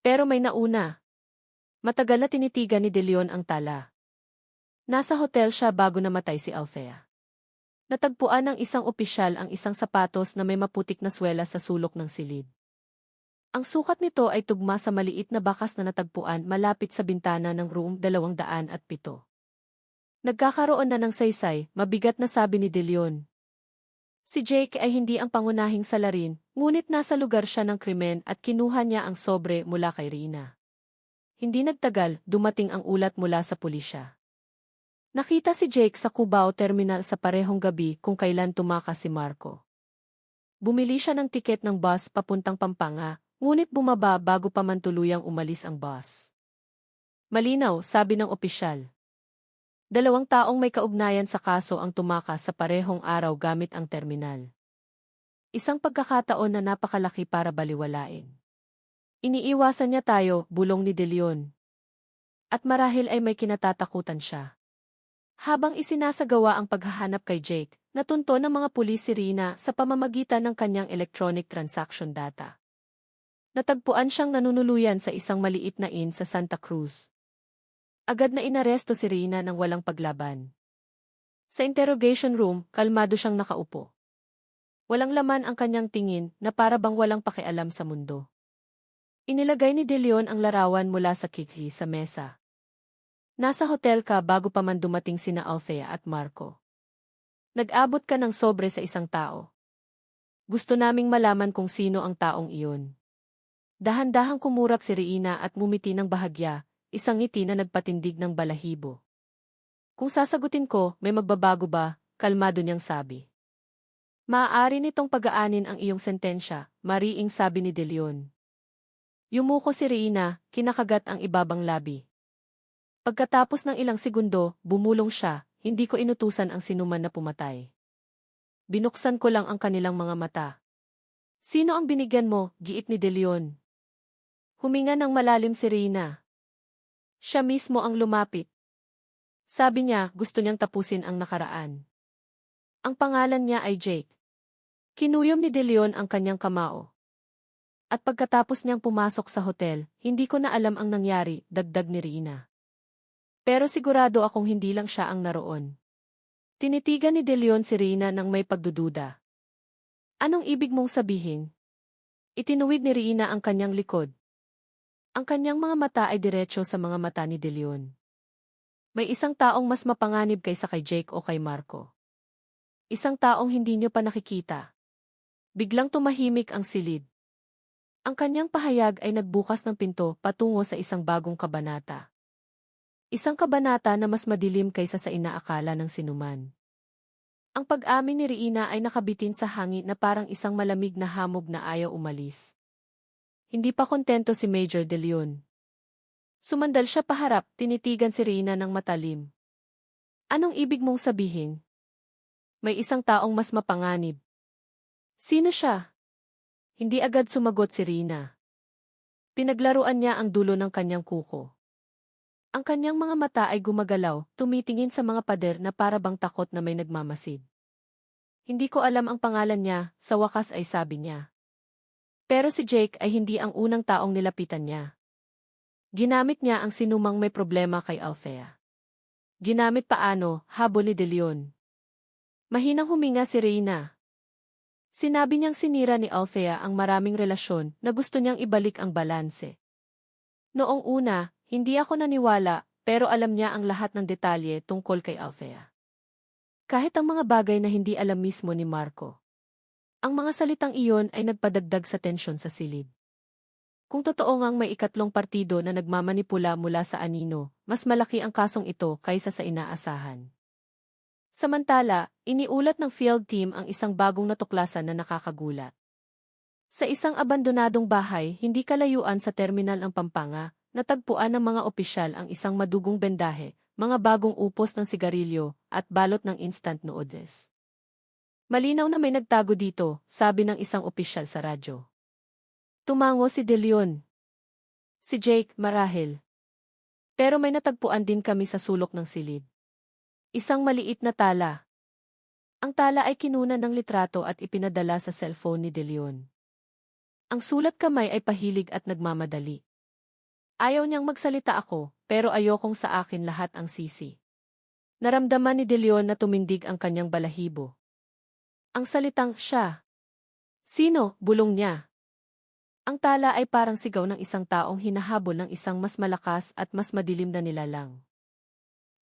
Pero may nauna. Matagal na tinitigan ni De Leon ang tala. Nasa hotel siya bago namatay si Althea. Natagpuan ng isang opisyal ang isang sapatos na may maputik na swela sa sulok ng silid. Ang sukat nito ay tugma sa maliit na bakas na natagpuan malapit sa bintana ng room 207. Nagkakaroon na ng saysay, mabigat na sabi ni De Leon. Si Jake ay hindi ang pangunahing salarin, ngunit nasa lugar siya ng krimen at kinuha niya ang sobre mula kay Reina. Hindi nagtagal, dumating ang ulat mula sa pulisya. Nakita si Jake sa Cubao Terminal sa parehong gabi kung kailan tumakas si Marco. Bumili siya ng tiket ng bus papuntang Pampanga, ngunit bumaba bago pa man tuluyang umalis ang bus. Malinaw, sabi ng opisyal. 2 taong may kaugnayan sa kaso ang tumakas sa parehong araw gamit ang terminal. Isang pagkakataon na napakalaki para baliwalain. Iniiwasan niya tayo, bulong ni De Leon. At marahil ay may kinatatakutan siya. Habang isinasagawa ang paghahanap kay Jake, natunto ng mga pulis si Reina sa pamamagitan ng kanyang electronic transaction data. Natagpuan siyang nanunuluyan sa isang maliit na inn sa Santa Cruz. Agad na inaresto si Reina nang walang paglaban. Sa interrogation room, kalmado siyang nakaupo. Walang laman ang kanyang tingin na para bang walang pakialam sa mundo. Inilagay ni De Leon ang larawan mula sa kiki sa mesa. Nasa hotel ka bago pa man dumating sina Althea at Marco. Nag-abot ka ng sobre sa isang tao. Gusto naming malaman kung sino ang taong iyon. Dahan-dahang kumurap si Reina at ngumiti ng bahagya, isang ngiti na nagpatindig ng balahibo. Kung sasagutin ko, may magbabago ba? Kalmado niyang sabi. Maaari nitong pag-aanin ang iyong sentensya, mariing sabi ni De Leon. Yumuko si Reina, kinakagat ang ibabang labi. Pagkatapos ng ilang segundo, bumulong siya, hindi ko inutusan ang sinuman na pumatay. Binuksan ko lang ang kanilang mga mata. Sino ang binigyan mo, giit ni De Leon. Huminga ng malalim si Rina. Siya mismo ang lumapit. Sabi niya, gusto niyang tapusin ang nakaraan. Ang pangalan niya ay Jake. Kinuyom ni De Leon ang kanyang kamao. At pagkatapos niyang pumasok sa hotel, hindi ko na alam ang nangyari, dagdag ni Rina. Pero sigurado akong hindi lang siya ang naroon. Tinitigan ni De Leon si Rina nang may pagdududa. Anong ibig mong sabihin? Itinuwid ni Rina ang kanyang likod. Ang kanyang mga mata ay diretso sa mga mata ni De Leon. May isang taong mas mapanganib kaysa kay Jake o kay Marco. Isang taong hindi niyo pa nakikita. Biglang tumahimik ang silid. Ang kanyang pahayag ay nagbukas ng pinto patungo sa isang bagong kabanata. Isang kabanata na mas madilim kaysa sa inaakala ng sinuman. Ang pag-amin ni Rina ay nakabitin sa hangin na parang isang malamig na hamog na ayaw umalis. Hindi pa kontento si Major De Leon. Sumandal siya paharap, tinitigan si Rina ng matalim. Anong ibig mong sabihin? May isang taong mas mapanganib. Sino siya? Hindi agad sumagot si Rina. Pinaglaruan niya ang dulo ng kanyang kuko. Ang kanyang mga mata ay gumagalaw, tumitingin sa mga pader na para bang takot na may nagmamasid. Hindi ko alam ang pangalan niya, sa wakas ay sabi niya. Pero si Jake ay hindi ang unang taong nilapitan niya. Ginamit niya ang sinumang may problema kay Althea. Ginamit paano, habol ni De Leon. Mahinang huminga si Rina. Sinabi niyang sinira ni Althea ang maraming relasyon na gusto niyang ibalik ang balanse. Noong una, hindi ako naniwala, pero alam niya ang lahat ng detalye tungkol kay Althea. Kahit ang mga bagay na hindi alam mismo ni Marco. Ang mga salitang iyon ay nagpadagdag sa tensyon sa silid. Kung totoo ngang may ikatlong partido na nagmamanipula mula sa anino, mas malaki ang kasong ito kaysa sa inaasahan. Samantala, iniulat ng field team ang isang bagong natuklasan na nakakagulat. Sa isang abandonadong bahay, hindi kalayuan sa terminal ng Pampanga, natagpuan ng mga opisyal ang isang madugong bendahe, mga bagong upos ng sigarilyo, at balot ng instant noodles. Malinaw na may nagtago dito, sabi ng isang opisyal sa radyo. Tumango si De Leon. Si Jake, marahil. Pero may natagpuan din kami sa sulok ng silid. Isang maliit na tala. Ang tala ay kinunan ng litrato at ipinadala sa cellphone ni De Leon. Ang sulat kamay ay pahilig at nagmamadali. Ayaw niyang magsalita ako, pero ayokong sa akin lahat ang sisi. Naramdaman ni De Leon na tumindig ang kanyang balahibo. Ang salitang siya. Sino? Bulong niya. Ang tala ay parang sigaw ng isang taong hinahabol ng isang mas malakas at mas madilim na nilalang.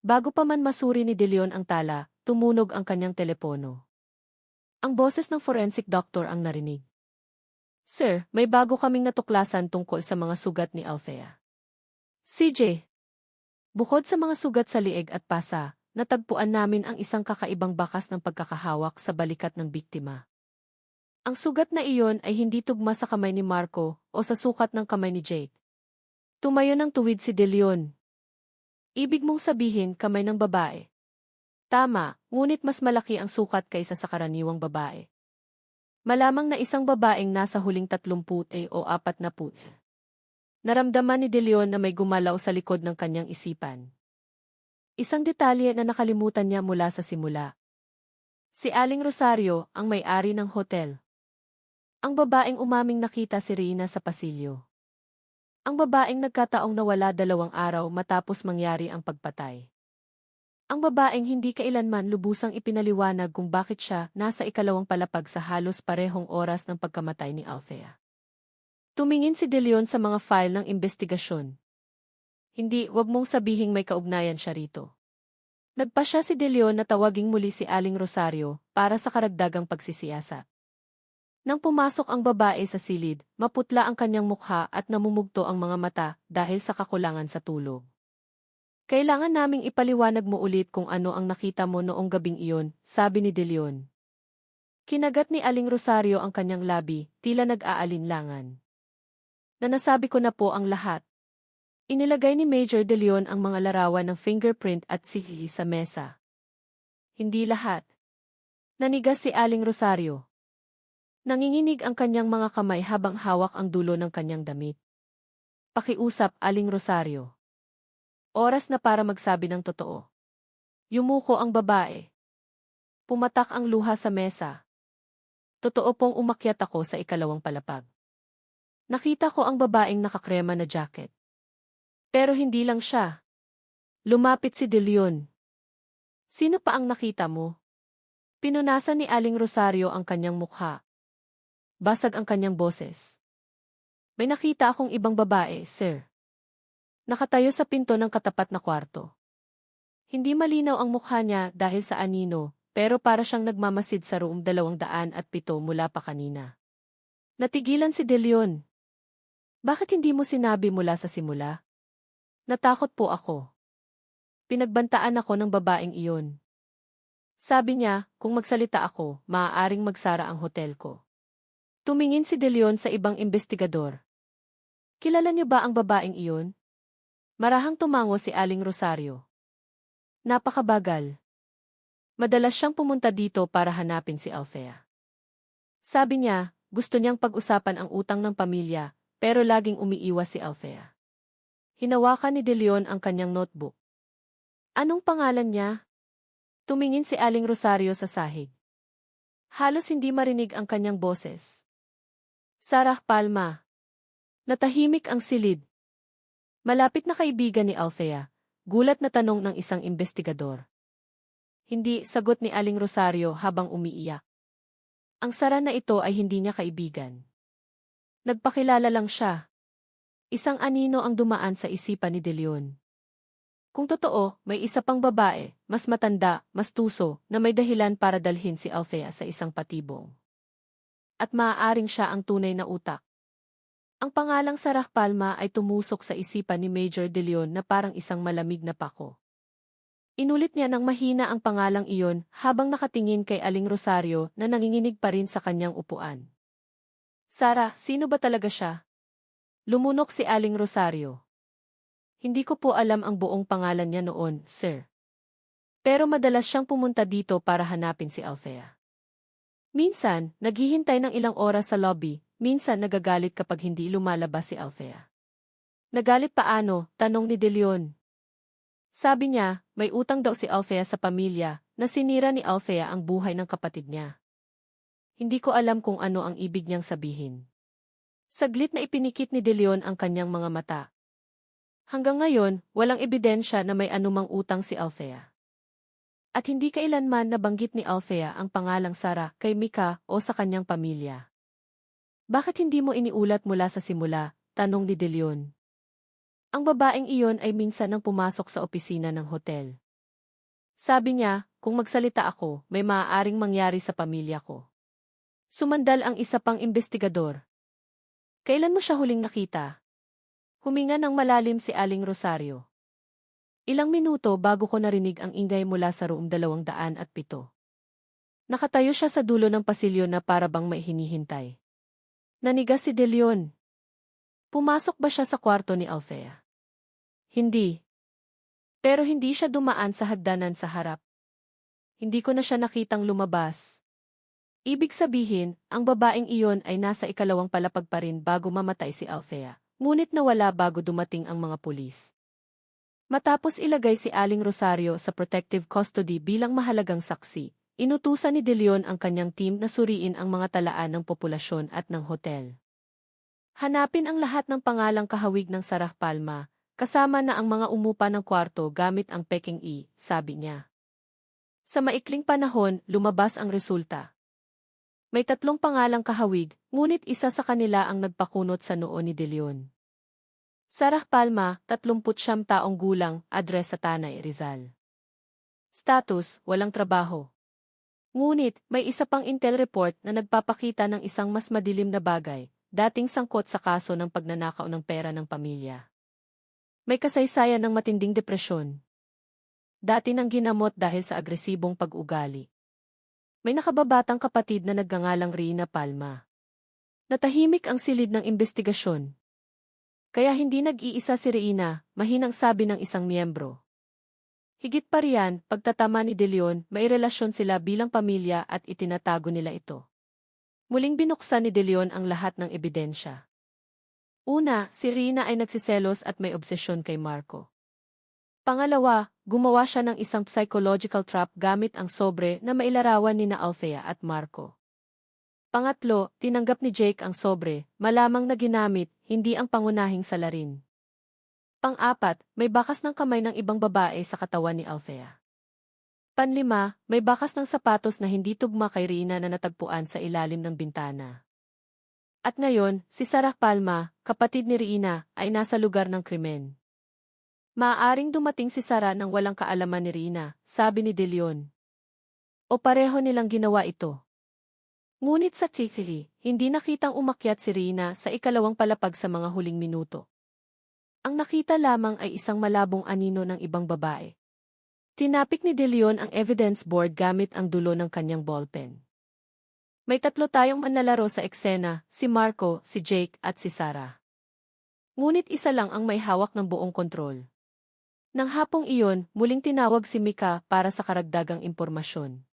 Bago pa man masuri ni De Leon ang tala, tumunog ang kanyang telepono. Ang boses ng forensic doctor ang narinig. Sir, may bago kaming natuklasan tungkol sa mga sugat ni Althea. CJ. Bukod sa mga sugat sa lieg at pasa, natagpuan namin ang isang kakaibang bakas ng pagkakahawak sa balikat ng biktima. Ang sugat na iyon ay hindi tugma sa kamay ni Marco o sa sukat ng kamay ni Jake. Tumayo ng tuwid si De Leon. Ibig mong sabihin kamay ng babae. Tama, ngunit mas malaki ang sukat kaysa sa karaniwang babae. Malamang na isang babaeng nasa huling 30 o 40. Naramdaman ni De Leon na may gumalaw sa likod ng kanyang isipan. Isang detalye na nakalimutan niya mula sa simula. Si Aling Rosario, ang may-ari ng hotel. Ang babaeng umaming nakita si Rina sa pasilyo. Ang babaeng nagkataong nawala 2 araw matapos mangyari ang pagpatay. Ang babaeng hindi kailanman lubusang ipinaliwanag kung bakit siya nasa ikalawang palapag sa halos parehong oras ng pagkamatay ni Althea. Tumingin si De Leon sa mga file ng investigasyon. Hindi, wag mong sabihing may kaugnayan siya rito. Nagpasya si De Leon na tawaging muli si Aling Rosario para sa karagdagang pagsisiyasat. Nang pumasok ang babae sa silid, maputla ang kanyang mukha at namumugto ang mga mata dahil sa kakulangan sa tulog. Kailangan naming ipaliwanag mo ulit kung ano ang nakita mo noong gabing iyon, sabi ni De Leon. Kinagat ni Aling Rosario ang kanyang labi, tila nag-aalinlangan. Nasabi ko na po ang lahat. Inilagay ni Major De Leon ang mga larawan ng fingerprint at sihi sa mesa. Hindi lahat. Nanigas si Aling Rosario. Nanginginig ang kanyang mga kamay habang hawak ang dulo ng kanyang damit. Pakiusap, Aling Rosario. Oras na para magsabi ng totoo. Yumuko ang babae. Pumatak ang luha sa mesa. Totoo pong umakyat ako sa ikalawang palapag. Nakita ko ang babaeng nakakrema na jacket. Pero hindi lang siya. Lumapit si De Leon. Sino pa ang nakita mo? Pinunasan ni Aling Rosario ang kanyang mukha. Basag ang kanyang boses. May nakita akong ibang babae, sir. Nakatayo sa pinto ng katapat na kwarto. Hindi malinaw ang mukha niya dahil sa anino, pero para siyang nagmamasid sa room 207 mula pa kanina. Natigilan si De Leon. Bakit hindi mo sinabi mula sa simula? Natakot po ako. Pinagbantaan ako ng babaeng iyon. Sabi niya, kung magsalita ako, maaaring magsara ang hotel ko. Tumingin si De Leon sa ibang investigador. Kilala niyo ba ang babaeng iyon? Marahang tumango si Aling Rosario. Napakabagal. Madalas siyang pumunta dito para hanapin si Althea. Sabi niya, gusto niyang pag-usapan ang utang ng pamilya, pero laging umiiwas si Althea. Hinawakan ni De Leon ang kanyang notebook. Anong pangalan niya? Tumingin si Aling Rosario sa sahig. Halos hindi marinig ang kanyang boses. Sarah Palma. Natahimik ang silid. Malapit na kaibigan ni Althea, gulat na tanong ng isang investigador. Hindi, sagot ni Aling Rosario habang umiiyak. Ang sara na ito ay hindi niya kaibigan. Nagpakilala lang siya. Isang anino ang dumaan sa isipan ni De Leon. Kung totoo, may isa pang babae, mas matanda, mas tuso, na may dahilan para dalhin si Althea sa isang patibong. At maaaring siya ang tunay na utak. Ang pangalang Sarah Palma ay tumusok sa isipan ni Major De Leon na parang isang malamig na pako. Inulit niya ng mahina ang pangalang iyon habang nakatingin kay Aling Rosario na nanginginig pa rin sa kanyang upuan. Sarah, sino ba talaga siya? Lumunok si Aling Rosario. Hindi ko po alam ang buong pangalan niya noon, sir. Pero madalas siyang pumunta dito para hanapin si Althea. Minsan, naghihintay ng ilang oras sa lobby, minsan nagagalit kapag hindi lumalabas si Althea. Nagalit paano? Tanong ni De Leon. Sabi niya, may utang daw si Althea sa pamilya, na sinira ni Althea ang buhay ng kapatid niya. Hindi ko alam kung ano ang ibig niyang sabihin. Saglit na ipinikit ni De Leon ang kanyang mga mata. Hanggang ngayon, walang ebidensya na may anumang utang si Althea. At hindi kailanman nabanggit ni Althea ang pangalang Sarah kay Mika o sa kanyang pamilya. Bakit hindi mo iniulat mula sa simula? Tanong ni De Leon. Ang babaeng iyon ay minsan nang pumasok sa opisina ng hotel. Sabi niya, kung magsalita ako, may maaaring mangyari sa pamilya ko. Sumandal ang isa pang investigador. Kailan mo siya huling nakita? Huminga ng malalim si Aling Rosario. Ilang minuto bago ko narinig ang ingay mula sa room 207. Nakatayo siya sa dulo ng pasilyo na para bang may hinihintay. Nanigas si De Leon. Pumasok ba siya sa kwarto ni Althea? Hindi. Pero hindi siya dumaan sa hagdanan sa harap. Hindi ko na siya nakitang lumabas. Ibig sabihin, ang babaeng iyon ay nasa ikalawang palapag pa rin bago mamatay si Althea, ngunit nawala bago dumating ang mga pulis. Matapos ilagay si Aling Rosario sa protective custody bilang mahalagang saksi, inutusan ni De Leon ang kanyang team na suriin ang mga talaan ng populasyon at ng hotel. Hanapin ang lahat ng pangalang kahawig ng Sarah Palma, kasama na ang mga umupa ng kwarto gamit ang Peking E, sabi niya. Sa maikling panahon, lumabas ang resulta. May 3 pangalang kahawig, ngunit isa sa kanila ang nagpakunot sa noo ni De Leon. Sarah Palma, 39 taong gulang, address sa Tanay, Rizal. Status, walang trabaho. Ngunit, may isa pang intel report na nagpapakita ng isang mas madilim na bagay, dating sangkot sa kaso ng pagnanakaw ng pera ng pamilya. May kasaysayan ng matinding depresyon. Dati nang ginamot dahil sa agresibong pag-ugali. May nakababatang kapatid na nagngangalang Rina Palma. Natahimik ang silid ng investigasyon. Kaya hindi nag-iisa si Rina, mahinang sabi ng isang miyembro. Higit pa riyan, pagtatama ni De Leon, may relasyon sila bilang pamilya at itinatago nila ito. Muling binuksan ni De Leon ang lahat ng ebidensya. Una, si Rina ay nagsiselos at may obsesyon kay Marco. Pangalawa, gumawa siya ng isang psychological trap gamit ang sobre na mailarawan nina Althea at Marco. Pangatlo, tinanggap ni Jake ang sobre, malamang na ginamit, hindi ang pangunahing salarin. Pang-apat, may bakas ng kamay ng ibang babae sa katawan ni Althea. Panlima, may bakas ng sapatos na hindi tugma kay Rina na natagpuan sa ilalim ng bintana. At ngayon, si Sarah Palma, kapatid ni Rina, ay nasa lugar ng krimen. Maaaring dumating si Sarah nang walang kaalaman ni Rina, sabi ni De Leon. O pareho nilang ginawa ito. Ngunit sa TV, hindi nakitang umakyat si Rina sa ikalawang palapag sa mga huling minuto. Ang nakita lamang ay isang malabong anino ng ibang babae. Tinapik ni De Leon ang evidence board gamit ang dulo ng kanyang ballpen. May tatlo tayong manlalaro sa eksena, si Marco, si Jake at si Sarah. Ngunit isa lang ang may hawak ng buong kontrol. Nang hapong iyon, muling tinawag si Mika para sa karagdagang impormasyon.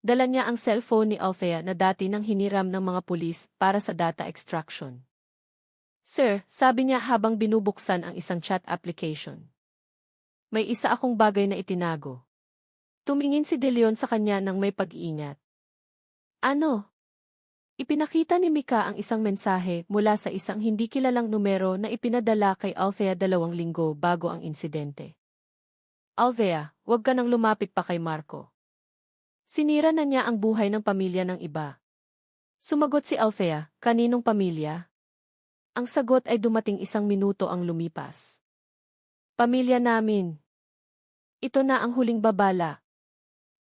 Dala niya ang cellphone ni Althea na dati nang hiniram ng mga pulis para sa data extraction. Sir, sabi niya habang binubuksan ang isang chat application. May isa akong bagay na itinago. Tumingin si De Leon sa kanya nang may pag-iingat. Ano? Ipinakita ni Mika ang isang mensahe mula sa isang hindi kilalang numero na ipinadala kay Althea 2 linggo bago ang insidente. Althea, huwag ka nang lumapit pa kay Marco. Sinira na niya ang buhay ng pamilya ng iba. Sumagot si Althea, kaninong pamilya? Ang sagot ay dumating 1 minuto ang lumipas. Pamilya namin. Ito na ang huling babala.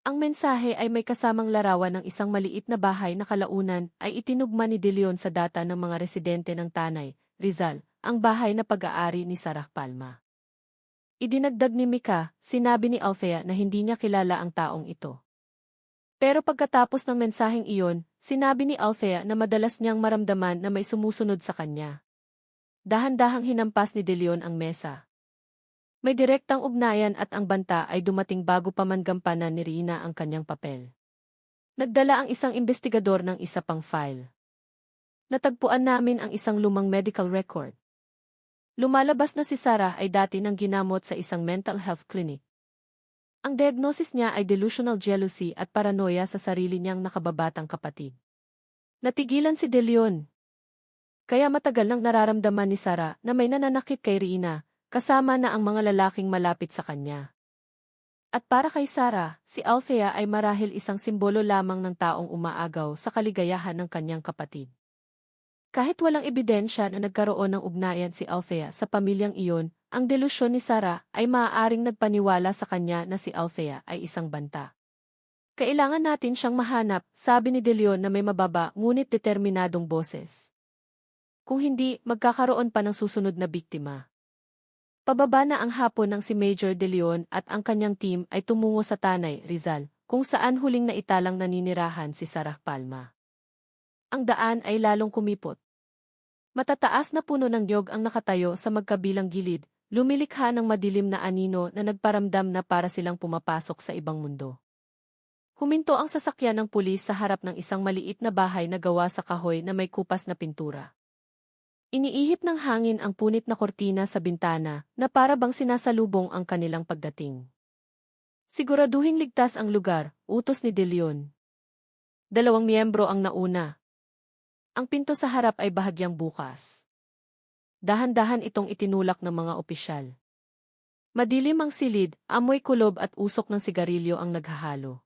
Ang mensahe ay may kasamang larawan ng isang maliit na bahay na kalaunan ay itinugma ni De Leon sa data ng mga residente ng Tanay, Rizal, ang bahay na pag-aari ni Sarah Palma. Idinagdag ni Mika, sinabi ni Althea na hindi niya kilala ang taong ito. Pero pagkatapos ng mensaheng iyon, sinabi ni Althea na madalas niyang maramdaman na may sumusunod sa kanya. Dahan-dahang hinampas ni De Leon ang mesa. May direktang ugnayan at ang banta ay dumating bago pa man gampanan ni Rina ang kanyang papel. Nagdala ang isang investigador ng isa pang file. Natagpuan namin ang isang lumang medical record. Lumalabas na si Sarah ay dati nang ginamot sa isang mental health clinic. Ang diagnosis niya ay delusional jealousy at paranoia sa sarili niyang nakababatang kapatid. Natigilan si De Leon. Kaya matagal nang nararamdaman ni Sarah na may nananakit kay Rina, kasama na ang mga lalaking malapit sa kanya. At para kay Sarah, si Althea ay marahil isang simbolo lamang ng taong umaagaw sa kaligayahan ng kanyang kapatid. Kahit walang ebidensya na nagkaroon ng ugnayan si Althea sa pamilyang iyon, ang delusyon ni Sarah ay maaaring nagpaniwala sa kanya na si Althea ay isang banta. Kailangan natin siyang mahanap, sabi ni De Leon na may mababa ngunit determinadong boses. Kung hindi, magkakaroon pa ng susunod na biktima. Pababa na ang hapon ng si Major De Leon at ang kanyang team ay tumungo sa Tanay, Rizal, kung saan huling naitalang naninirahan si Sarah Palma. Ang daan ay lalong kumipot. Matataas na puno ng niyog ang nakatayo sa magkabilang gilid, lumilikha ng madilim na anino na nagparamdam na para silang pumapasok sa ibang mundo. Huminto ang sasakyan ng pulis sa harap ng isang maliit na bahay na gawa sa kahoy na may kupas na pintura. Iniihip ng hangin ang punit na kortina sa bintana na para bang sinasalubong ang kanilang pagdating. Siguraduhing ligtas ang lugar, utos ni De Leon. 2 miyembro ang nauna. Ang pinto sa harap ay bahagyang bukas. Dahan-dahan itong itinulak ng mga opisyal. Madilim ang silid, amoy kulob at usok ng sigarilyo ang naghahalo.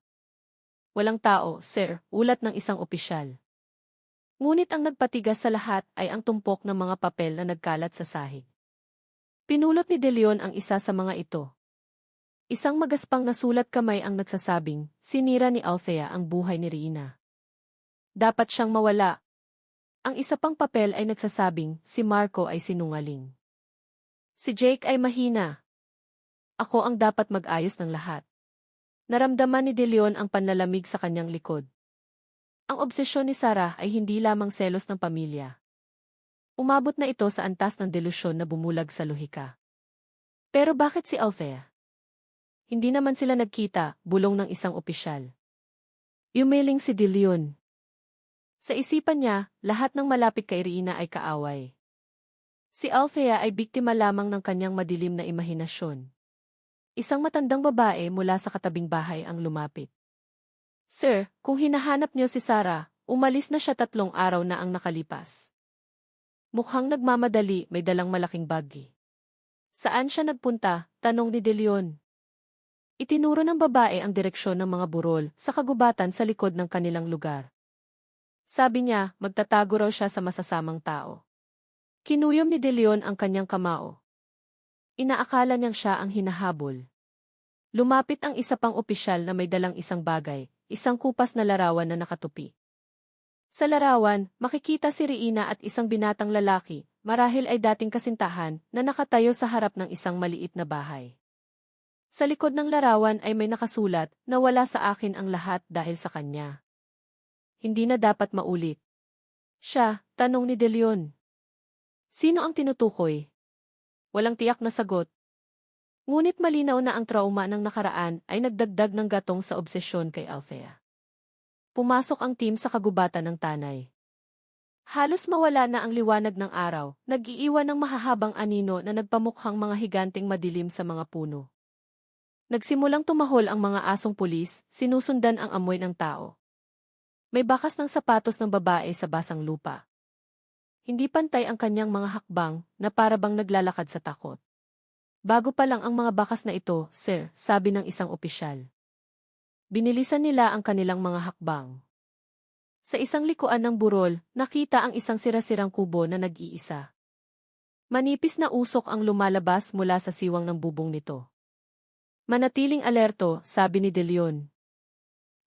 Walang tao, sir, ulat ng isang opisyal. Ngunit ang nagpatigas sa lahat ay ang tumpok ng mga papel na nagkalat sa sahig. Pinulot ni De Leon ang isa sa mga ito. Isang magaspang na sulat kamay ang nagsasabing, sinira ni Althea ang buhay ni Rina. Dapat siyang mawala. Ang isa pang papel ay nagsasabing, si Marco ay sinungaling. Si Jake ay mahina. Ako ang dapat mag-ayos ng lahat. Naramdaman ni De Leon ang panlalamig sa kanyang likod. Ang obsesyon ni Sarah ay hindi lamang selos ng pamilya. Umabot na ito sa antas ng delusyon na bumulag sa lohika. Pero bakit si Althea? Hindi naman sila nagkita, bulong ng isang opisyal. Yumiling si De Leon. Sa isipan niya, lahat ng malapit kay Rina ay kaaway. Si Althea ay biktima lamang ng kanyang madilim na imahinasyon. Isang matandang babae mula sa katabing bahay ang lumapit. Sir, kung hinahanap niyo si Sarah, umalis na siya 3 araw na ang nakalipas. Mukhang nagmamadali, may dalang malaking baggi. Saan siya nagpunta? Tanong ni De Leon. Itinuro ng babae ang direksyon ng mga burol sa kagubatan sa likod ng kanilang lugar. Sabi niya, magtatago raw siya sa masasamang tao. Kinuyom ni De Leon ang kanyang kamao. Inaakala niyang siya ang hinahabol. Lumapit ang isa pang opisyal na may dalang isang bagay, isang kupas na larawan na nakatupi. Sa larawan, makikita si Rina at isang binatang lalaki, marahil ay dating kasintahan, na nakatayo sa harap ng isang maliit na bahay. Sa likod ng larawan ay may nakasulat na wala sa akin ang lahat dahil sa kanya. Hindi na dapat maulit. Siya, tanong ni De Leon. Sino ang tinutukoy? Walang tiyak na sagot. Ngunit malinaw na ang trauma ng nakaraan ay nagdagdag ng gatong sa obsesyon kay Althea. Pumasok ang team sa kagubatan ng tanay. Halos mawala na ang liwanag ng araw, nag-iiwan ng mahahabang anino na nagpamukhang mga higanteng madilim sa mga puno. Nagsimulang tumahol ang mga asong pulis, sinusundan ang amoy ng tao. May bakas ng sapatos ng babae sa basang lupa. Hindi pantay ang kanyang mga hakbang na parabang naglalakad sa takot. Bago pa lang ang mga bakas na ito, sir, sabi ng isang opisyal. Binilisan nila ang kanilang mga hakbang. Sa isang likuan ng burol, nakita ang isang sira-sirang kubo na nag-iisa. Manipis na usok ang lumalabas mula sa siwang ng bubong nito. Manatiling alerto, sabi ni De Leon.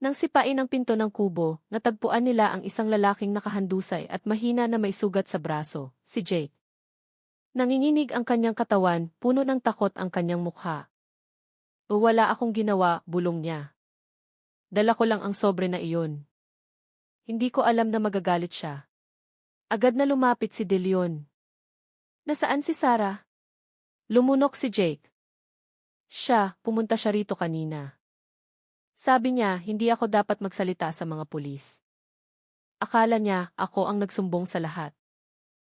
Nang sipain ang pinto ng kubo, natagpuan nila ang isang lalaking nakahandusay at mahina na may sugat sa braso, si Jake. Nanginginig ang kanyang katawan, puno ng takot ang kanyang mukha. O wala akong ginawa, bulong niya. Dala ko lang ang sobre na iyon. Hindi ko alam na magagalit siya. Agad na lumapit si De Leon. Nasaan si Sarah? Lumunok si Jake. Siya, pumunta siya rito kanina. Sabi niya, hindi ako dapat magsalita sa mga pulis. Akala niya, ako ang nagsumbong sa lahat.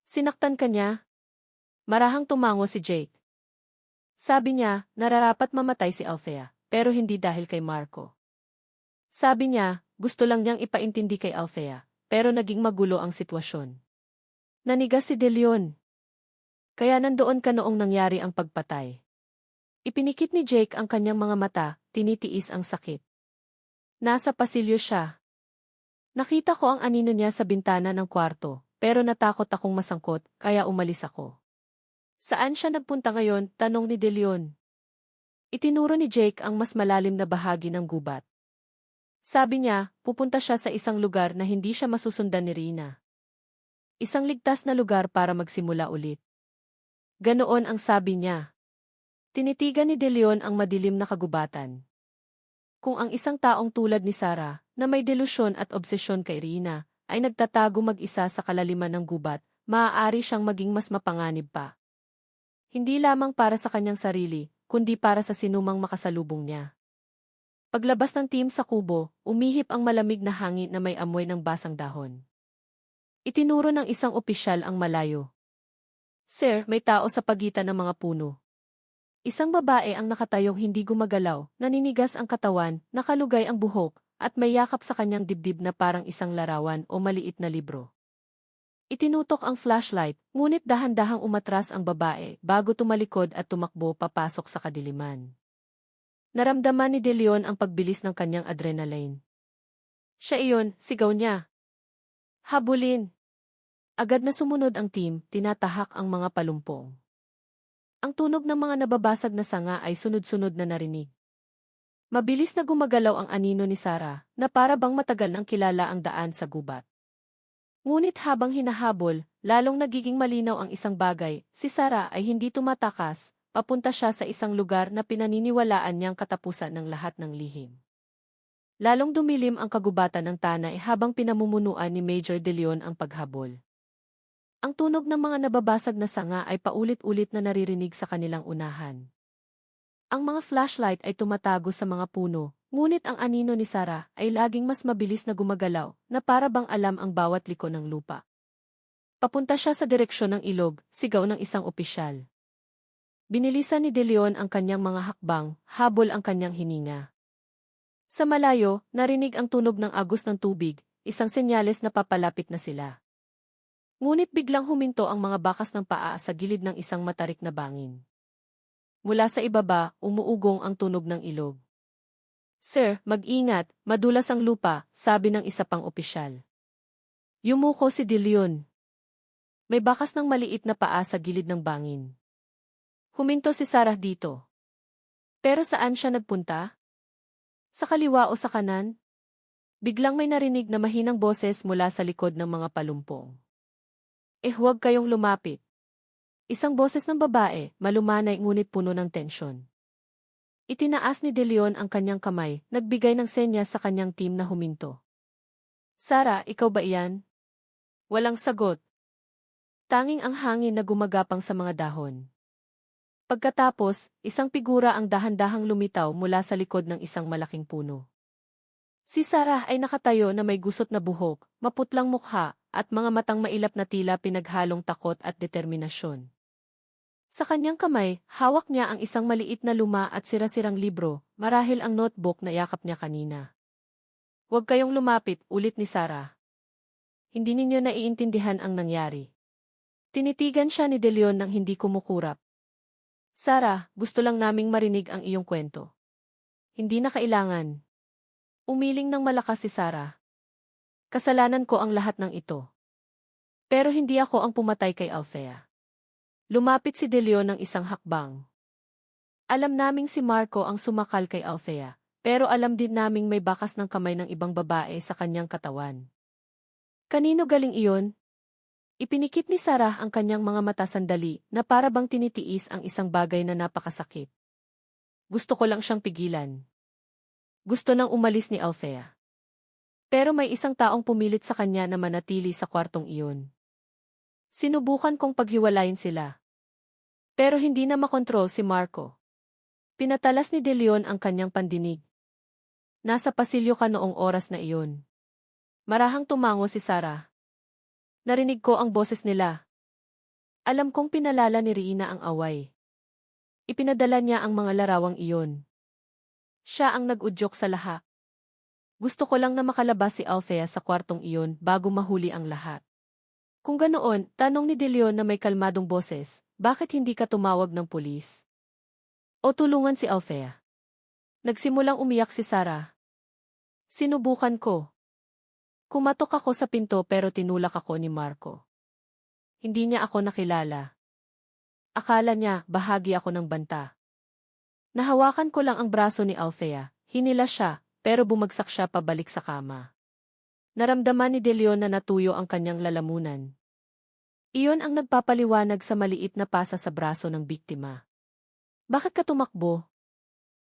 Sinaktan ka niya? Marahang tumango si Jake. Sabi niya, nararapat mamatay si Althea, pero hindi dahil kay Marco. Sabi niya, gusto lang niyang ipaintindi kay Althea, pero naging magulo ang sitwasyon. Nanigas si De Leon. Kaya nandoon ka noong nangyari ang pagpatay. Ipinikit ni Jake ang kanyang mga mata, tinitiis ang sakit. Nasa pasilyo siya. Nakita ko ang anino niya sa bintana ng kwarto, pero natakot akong masangkot, kaya umalis ako. Saan siya nagpunta ngayon? Tanong ni De Leon. Itinuro ni Jake ang mas malalim na bahagi ng gubat. Sabi niya, pupunta siya sa isang lugar na hindi siya masusundan ni Rina. Isang ligtas na lugar para magsimula ulit. Ganoon ang sabi niya. Tinitigan ni De Leon ang madilim na kagubatan. Kung ang isang taong tulad ni Sarah, na may delusyon at obsesyon kay Rina, ay nagtatago mag-isa sa kalaliman ng gubat, maaari siyang maging mas mapanganib pa. Hindi lamang para sa kanyang sarili, kundi para sa sinumang makasalubong niya. Paglabas ng team sa kubo, umihip ang malamig na hangin na may amoy ng basang dahon. Itinuro ng isang opisyal ang malayo. Sir, may tao sa pagitan ng mga puno. Isang babae ang nakatayong hindi gumagalaw, naninigas ang katawan, nakalugay ang buhok, at may yakap sa kanyang dibdib na parang isang larawan o maliit na libro. Itinutok ang flashlight, ngunit dahan-dahang umatras ang babae bago tumalikod at tumakbo papasok sa kadiliman. Naramdaman ni De Leon ang pagbilis ng kanyang adrenaline. Siya iyon, sigaw niya. Habulin! Agad na sumunod ang team, tinatahak ang mga palumpong. Ang tunog ng mga nababasag na sanga ay sunod-sunod na narinig. Mabilis na gumagalaw ang anino ni Sarah, na para bang matagal nang kilala ang daan sa gubat. Ngunit habang hinahabol, lalong nagiging malinaw ang isang bagay, si Sarah ay hindi tumatakas, papunta siya sa isang lugar na pinaniniwalaan niyang katapusan ng lahat ng lihim. Lalong dumilim ang kagubatan ng tanay habang pinamumunuan ni Major De Leon ang paghabol. Ang tunog ng mga nababasag na sanga ay paulit-ulit na naririnig sa kanilang unahan. Ang mga flashlight ay tumatago sa mga puno, ngunit ang anino ni Sarah ay laging mas mabilis na gumagalaw na para bang alam ang bawat liko ng lupa. Papunta siya sa direksyon ng ilog, sigaw ng isang opisyal. Binilisan ni De Leon ang kanyang mga hakbang, habol ang kanyang hininga. Sa malayo, narinig ang tunog ng agos ng tubig, isang senyales na papalapit na sila. Ngunit biglang huminto ang mga bakas ng paa sa gilid ng isang matarik na bangin. Mula sa ibaba, umuugong ang tunog ng ilog. "Sir, mag-ingat, madulas ang lupa," sabi ng isa pang opisyal. Yumuko si De Leon. May bakas ng maliit na paa sa gilid ng bangin. Huminto si Sarah dito. Pero saan siya nagpunta? Sa kaliwa o sa kanan? Biglang may narinig na mahinang boses mula sa likod ng mga palumpong. Huwag kayong lumapit." Isang boses ng babae, malumanay ngunit puno ng tensyon. Itinaas ni De Leon ang kanyang kamay, nagbigay ng senyas sa kanyang team na huminto. "Sarah, ikaw ba iyan?" Walang sagot. Tanging ang hangin na gumagapang sa mga dahon. Pagkatapos, isang figura ang dahan-dahang lumitaw mula sa likod ng isang malaking puno. Si Sarah ay nakatayo na may gusot na buhok, maputlang mukha, at mga matang mailap na tila pinaghalong takot at determinasyon. Sa kanyang kamay, hawak niya ang isang maliit na luma at sira-sirang libro, marahil ang notebook na yakap niya kanina. "Huwag kayong lumapit," ulit ni Sarah. "Hindi ninyo naiintindihan ang nangyari." Tinitigan siya ni De Leon nang hindi kumukurap. "Sarah, gusto lang naming marinig ang iyong kwento." "Hindi na kailangan." Umiling ng malakas si Sarah. "Kasalanan ko ang lahat ng ito. Pero hindi ako ang pumatay kay Althea." Lumapit si De Leon ng isang hakbang. "Alam naming si Marco ang sumakal kay Althea, pero alam din naming may bakas ng kamay ng ibang babae sa kanyang katawan." "Kanino galing iyon?" Ipinikit ni Sarah ang kanyang mga mata sandali na para bang tinitiis ang isang bagay na napakasakit. "Gusto ko lang siyang pigilan. Gusto nang umalis ni Althea. Pero may isang taong pumilit sa kanya na manatili sa kwartong iyon. Sinubukan kong paghiwalayin sila. Pero hindi na makontrol si Marco." Pinatalas ni De Leon ang kanyang pandinig. "Nasa pasilyo ka noong oras na iyon." Marahang tumango si Sarah. "Narinig ko ang boses nila. Alam kong pinalala ni Rina ang away. Ipinadala niya ang mga larawang iyon. Siya ang nag-udyok sa lahat. Gusto ko lang na makalabas si Althea sa kwartong iyon bago mahuli ang lahat." Kung ganoon, tanong ni De Leon na may kalmadong boses, "Bakit hindi ka tumawag ng pulis? O tulungan si Althea?" Nagsimulang umiyak si Sarah. "Sinubukan ko. Kumatok ako sa pinto pero tinulak ako ni Marco. Hindi niya ako nakilala. Akala niya bahagi ako ng banta. Nahawakan ko lang ang braso ni Althea, hinila siya, pero bumagsak siya pabalik sa kama." Naramdaman ni De Leon na natuyo ang kanyang lalamunan. Iyon ang nagpapaliwanag sa maliit na pasa sa braso ng biktima. "Bakit ka tumakbo?"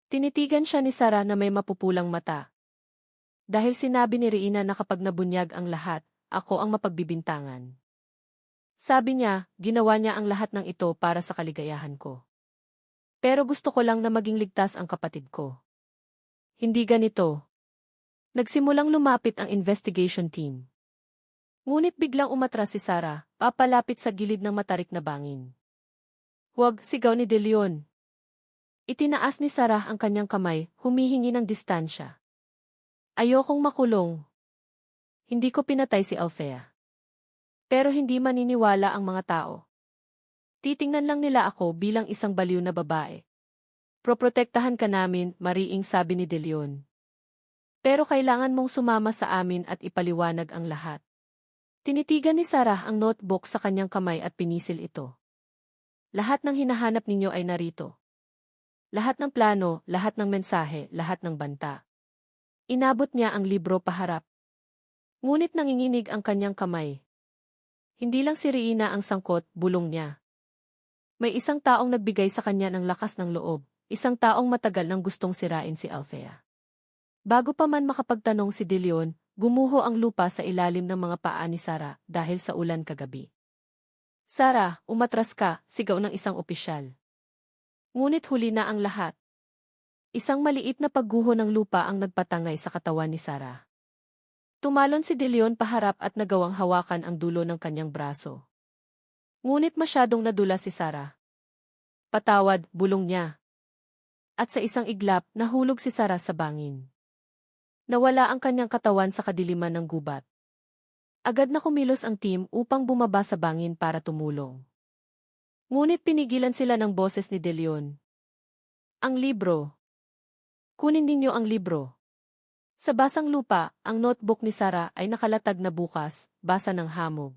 Tinitigan siya ni Sarah na may mapupulang mata. "Dahil sinabi ni Rina na kapag nabunyag ang lahat, ako ang mapagbibintangan. Sabi niya, ginawa niya ang lahat ng ito para sa kaligayahan ko. Pero gusto ko lang na maging ligtas ang kapatid ko. Hindi ganito." Nagsimulang lumapit ang investigation team. Ngunit biglang umatras si Sarah, papalapit sa gilid ng matarik na bangin. "Huwag," sigaw ni De Leon. Itinaas ni Sarah ang kanyang kamay, humihingi ng distansya. "Ayokong makulong. Hindi ko pinatay si Althea. Pero hindi maniniwala ang mga tao. Titingnan lang nila ako bilang isang baliw na babae. Proprotektahan ka namin," mariing sabi ni De Leon. "Pero kailangan mong sumama sa amin at ipaliwanag ang lahat." Tinitigan ni Sarah ang notebook sa kanyang kamay at pinisil ito. "Lahat ng hinahanap ninyo ay narito. Lahat ng plano, lahat ng mensahe, lahat ng banta." Inabot niya ang libro paharap. Ngunit nanginginig ang kanyang kamay. Hindi lang si Rina ang sangkot, bulong niya. May isang taong nagbigay sa kanya ng lakas ng loob, isang taong matagal nang gustong sirain si Althea. Bago pa man makapagtanong si De Leon, gumuho ang lupa sa ilalim ng mga paa ni Sarah dahil sa ulan kagabi. "Sarah, umatras ka," sigaw ng isang opisyal. Ngunit huli na ang lahat. Isang maliit na pagguho ng lupa ang nagpatangay sa katawan ni Sarah. Tumalon si De Leon paharap at nagawang hawakan ang dulo ng kanyang braso. Ngunit masyadong nadula si Sarah. Patawad, bulong niya. At sa isang iglap, nahulog si Sarah sa bangin. Nawala ang kanyang katawan sa kadiliman ng gubat. Agad na kumilos ang team upang bumaba sa bangin para tumulong. Ngunit pinigilan sila ng boses ni De Leon. Ang libro. Kunin ninyo ang libro. Sa basang lupa, ang notebook ni Sarah ay nakalatag na bukas, basa ng hamog.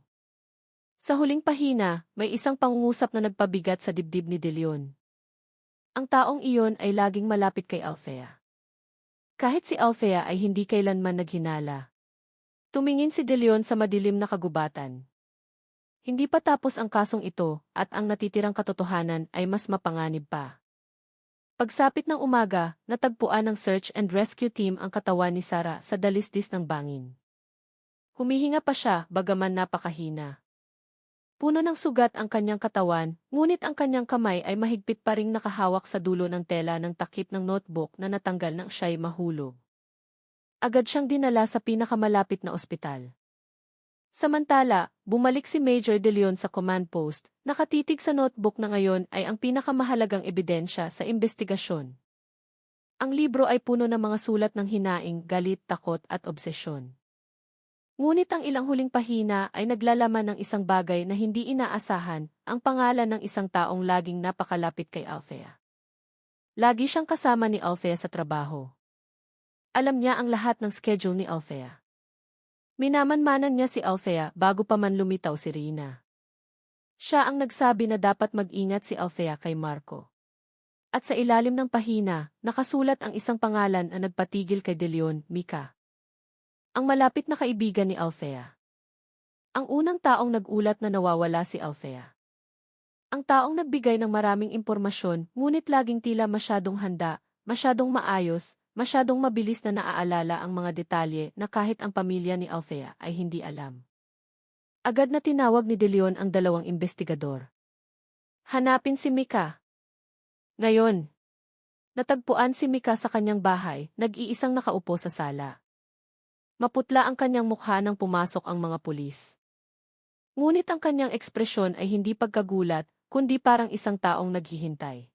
Sa huling pahina, may isang pangungusap na nagpabigat sa dibdib ni De Leon. Ang taong iyon ay laging malapit kay Althea. Kahit si Althea ay hindi kailanman naghinala. Tumingin si De Leon sa madilim na kagubatan. Hindi pa tapos ang kasong ito, at ang natitirang katotohanan ay mas mapanganib pa. Pagsapit ng umaga, natagpuan ng search and rescue team ang katawan ni Sarah sa dalisdis ng bangin. Humihinga pa siya, bagaman napakahina. Puno ng sugat ang kanyang katawan, ngunit ang kanyang kamay ay mahigpit pa ring nakahawak sa dulo ng tela ng takip ng notebook na natanggal nang siya'y mahulog. Agad siyang dinala sa pinakamalapit na ospital. Samantala, bumalik si Major De Leon sa command post, nakatitig sa notebook na ngayon ay ang pinakamahalagang ebidensya sa investigasyon. Ang libro ay puno ng mga sulat ng hinaing, galit, takot at obsesyon. Ngunit ang ilang huling pahina ay naglalaman ng isang bagay na hindi inaasahan, ang pangalan ng isang taong laging napakalapit kay Althea. Lagi siyang kasama ni Althea sa trabaho. Alam niya ang lahat ng schedule ni Althea. Minamanmanan niya si Althea bago pa man lumitaw si Rina. Siya ang nagsabi na dapat mag-ingat si Althea kay Marco. At sa ilalim ng pahina, nakasulat ang isang pangalan na nagpatigil kay De Leon, Mika. Ang malapit na kaibigan ni Althea. Ang unang taong nag-ulat na nawawala si Althea. Ang taong nagbigay ng maraming impormasyon, ngunit laging tila masyadong handa, masyadong maayos, masyadong mabilis na naaalala ang mga detalye na kahit ang pamilya ni Althea ay hindi alam. Agad na tinawag ni De Leon ang dalawang investigador. Hanapin si Mika. Ngayon, natagpuan si Mika sa kanyang bahay, nag-iisang nakaupo sa sala. Maputla ang kanyang mukha nang pumasok ang mga pulis. Ngunit ang kanyang ekspresyon ay hindi pagkagulat, kundi parang isang taong naghihintay.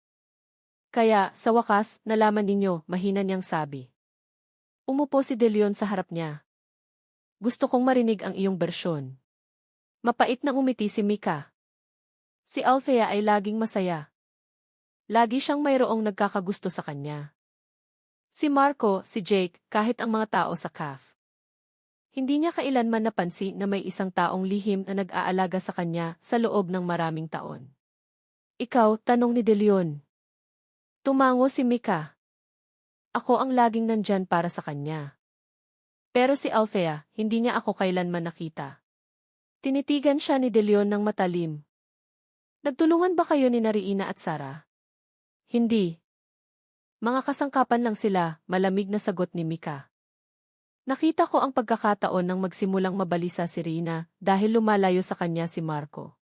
Kaya, sa wakas, nalaman ninyo, mahina niyang sabi. Umupo si De Leon sa harap niya. Gusto kong marinig ang iyong bersyon. Mapait na umiti si Mika. Si Althea ay laging masaya. Lagi siyang mayroong nagkakagusto sa kanya. Si Marco, si Jake, kahit ang mga tao sa CAF. Hindi niya kailanman napansin na may isang taong lihim na nag-aalaga sa kanya sa loob ng maraming taon. Ikaw, tanong ni De Leon. Tumango si Mika. Ako ang laging nandyan para sa kanya. Pero si Althea, hindi niya ako kailanman nakita. Tinitigan siya ni De Leon ng matalim. Nagtulungan ba kayo ni Rina at Sarah? Hindi. Mga kasangkapan lang sila, malamig na sagot ni Mika. Nakita ko ang pagkakataon nang magsimulang mabalisa si Rina dahil lumalayo sa kanya si Marco.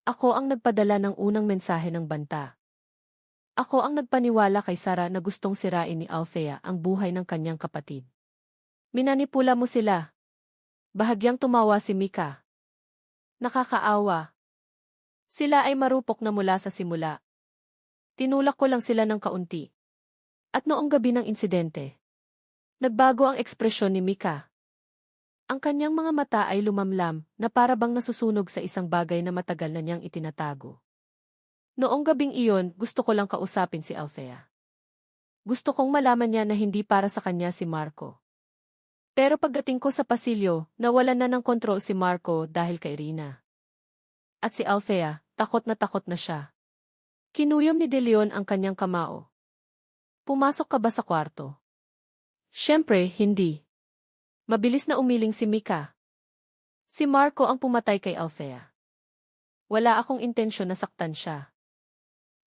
Ako ang nagpadala ng unang mensahe ng banta. Ako ang nagpaniwala kay Sarah na gustong sirain ni Althea ang buhay ng kanyang kapatid. Minanipula mo sila. Bahagyang tumawa si Mika. Nakakaawa. Sila ay marupok na mula sa simula. Tinulak ko lang sila ng kaunti. At noong gabi ng insidente, nagbago ang ekspresyon ni Mika. Ang kanyang mga mata ay lumamlam na para bang nasusunog sa isang bagay na matagal na niyang itinatago. Noong gabing iyon, gusto ko lang kausapin si Althea. Gusto kong malaman niya na hindi para sa kanya si Marco. Pero pagdating ko sa pasilyo, nawalan na ng kontrol si Marco dahil kay Rina. At si Althea, takot na siya. Kinuyom ni De Leon ang kanyang kamao. Pumasok ka ba sa kwarto? Siyempre, hindi. Mabilis na umiling si Mika. Si Marco ang pumatay kay Althea. Wala akong intensyon na saktan siya.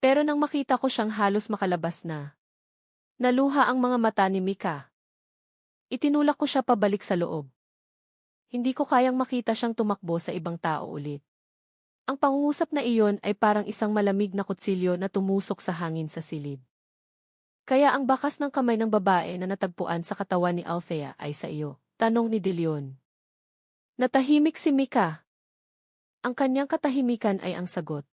Pero nang makita ko siyang halos makalabas na, naluha ang mga mata ni Mika. Itinulak ko siya pabalik sa loob. Hindi ko kayang makita siyang tumakbo sa ibang tao ulit. Ang pangungusap na iyon ay parang isang malamig na kutsilyo na tumusok sa hangin sa silid. Kaya ang bakas ng kamay ng babae na natagpuan sa katawan ni Althea ay sa iyo, tanong ni De Leon. Natahimik si Mika. Ang kanyang katahimikan ay ang sagot.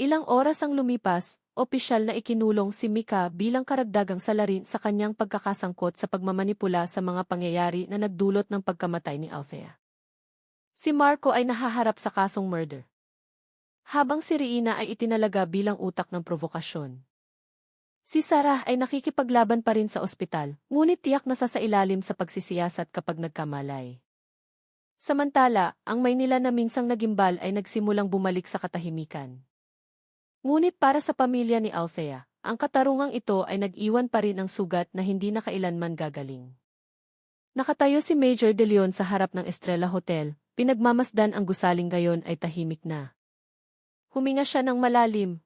Ilang oras ang lumipas, opisyal na ikinulong si Mika bilang karagdagang salarin sa kanyang pagkakasangkot sa pagmamanipula sa mga pangyayari na nagdulot ng pagkamatay ni Althea. Si Marco ay nahaharap sa kasong murder, habang si Reina ay itinalaga bilang utak ng provokasyon. Si Sarah ay nakikipaglaban pa rin sa ospital, ngunit tiyak na sasailalim sa pagsisiyasat kapag nagkamalay. Samantala, ang Maynila na minsang nagimbal ay nagsimulang bumalik sa katahimikan. Ngunit para sa pamilya ni Althea, ang katarungang ito ay nag-iwan pa rin ng sugat na hindi na kailanman gagaling. Nakatayo si Major De Leon sa harap ng Estrella Hotel, pinagmamasdan ang gusaling gayon ay tahimik na. Huminga siya ng malalim,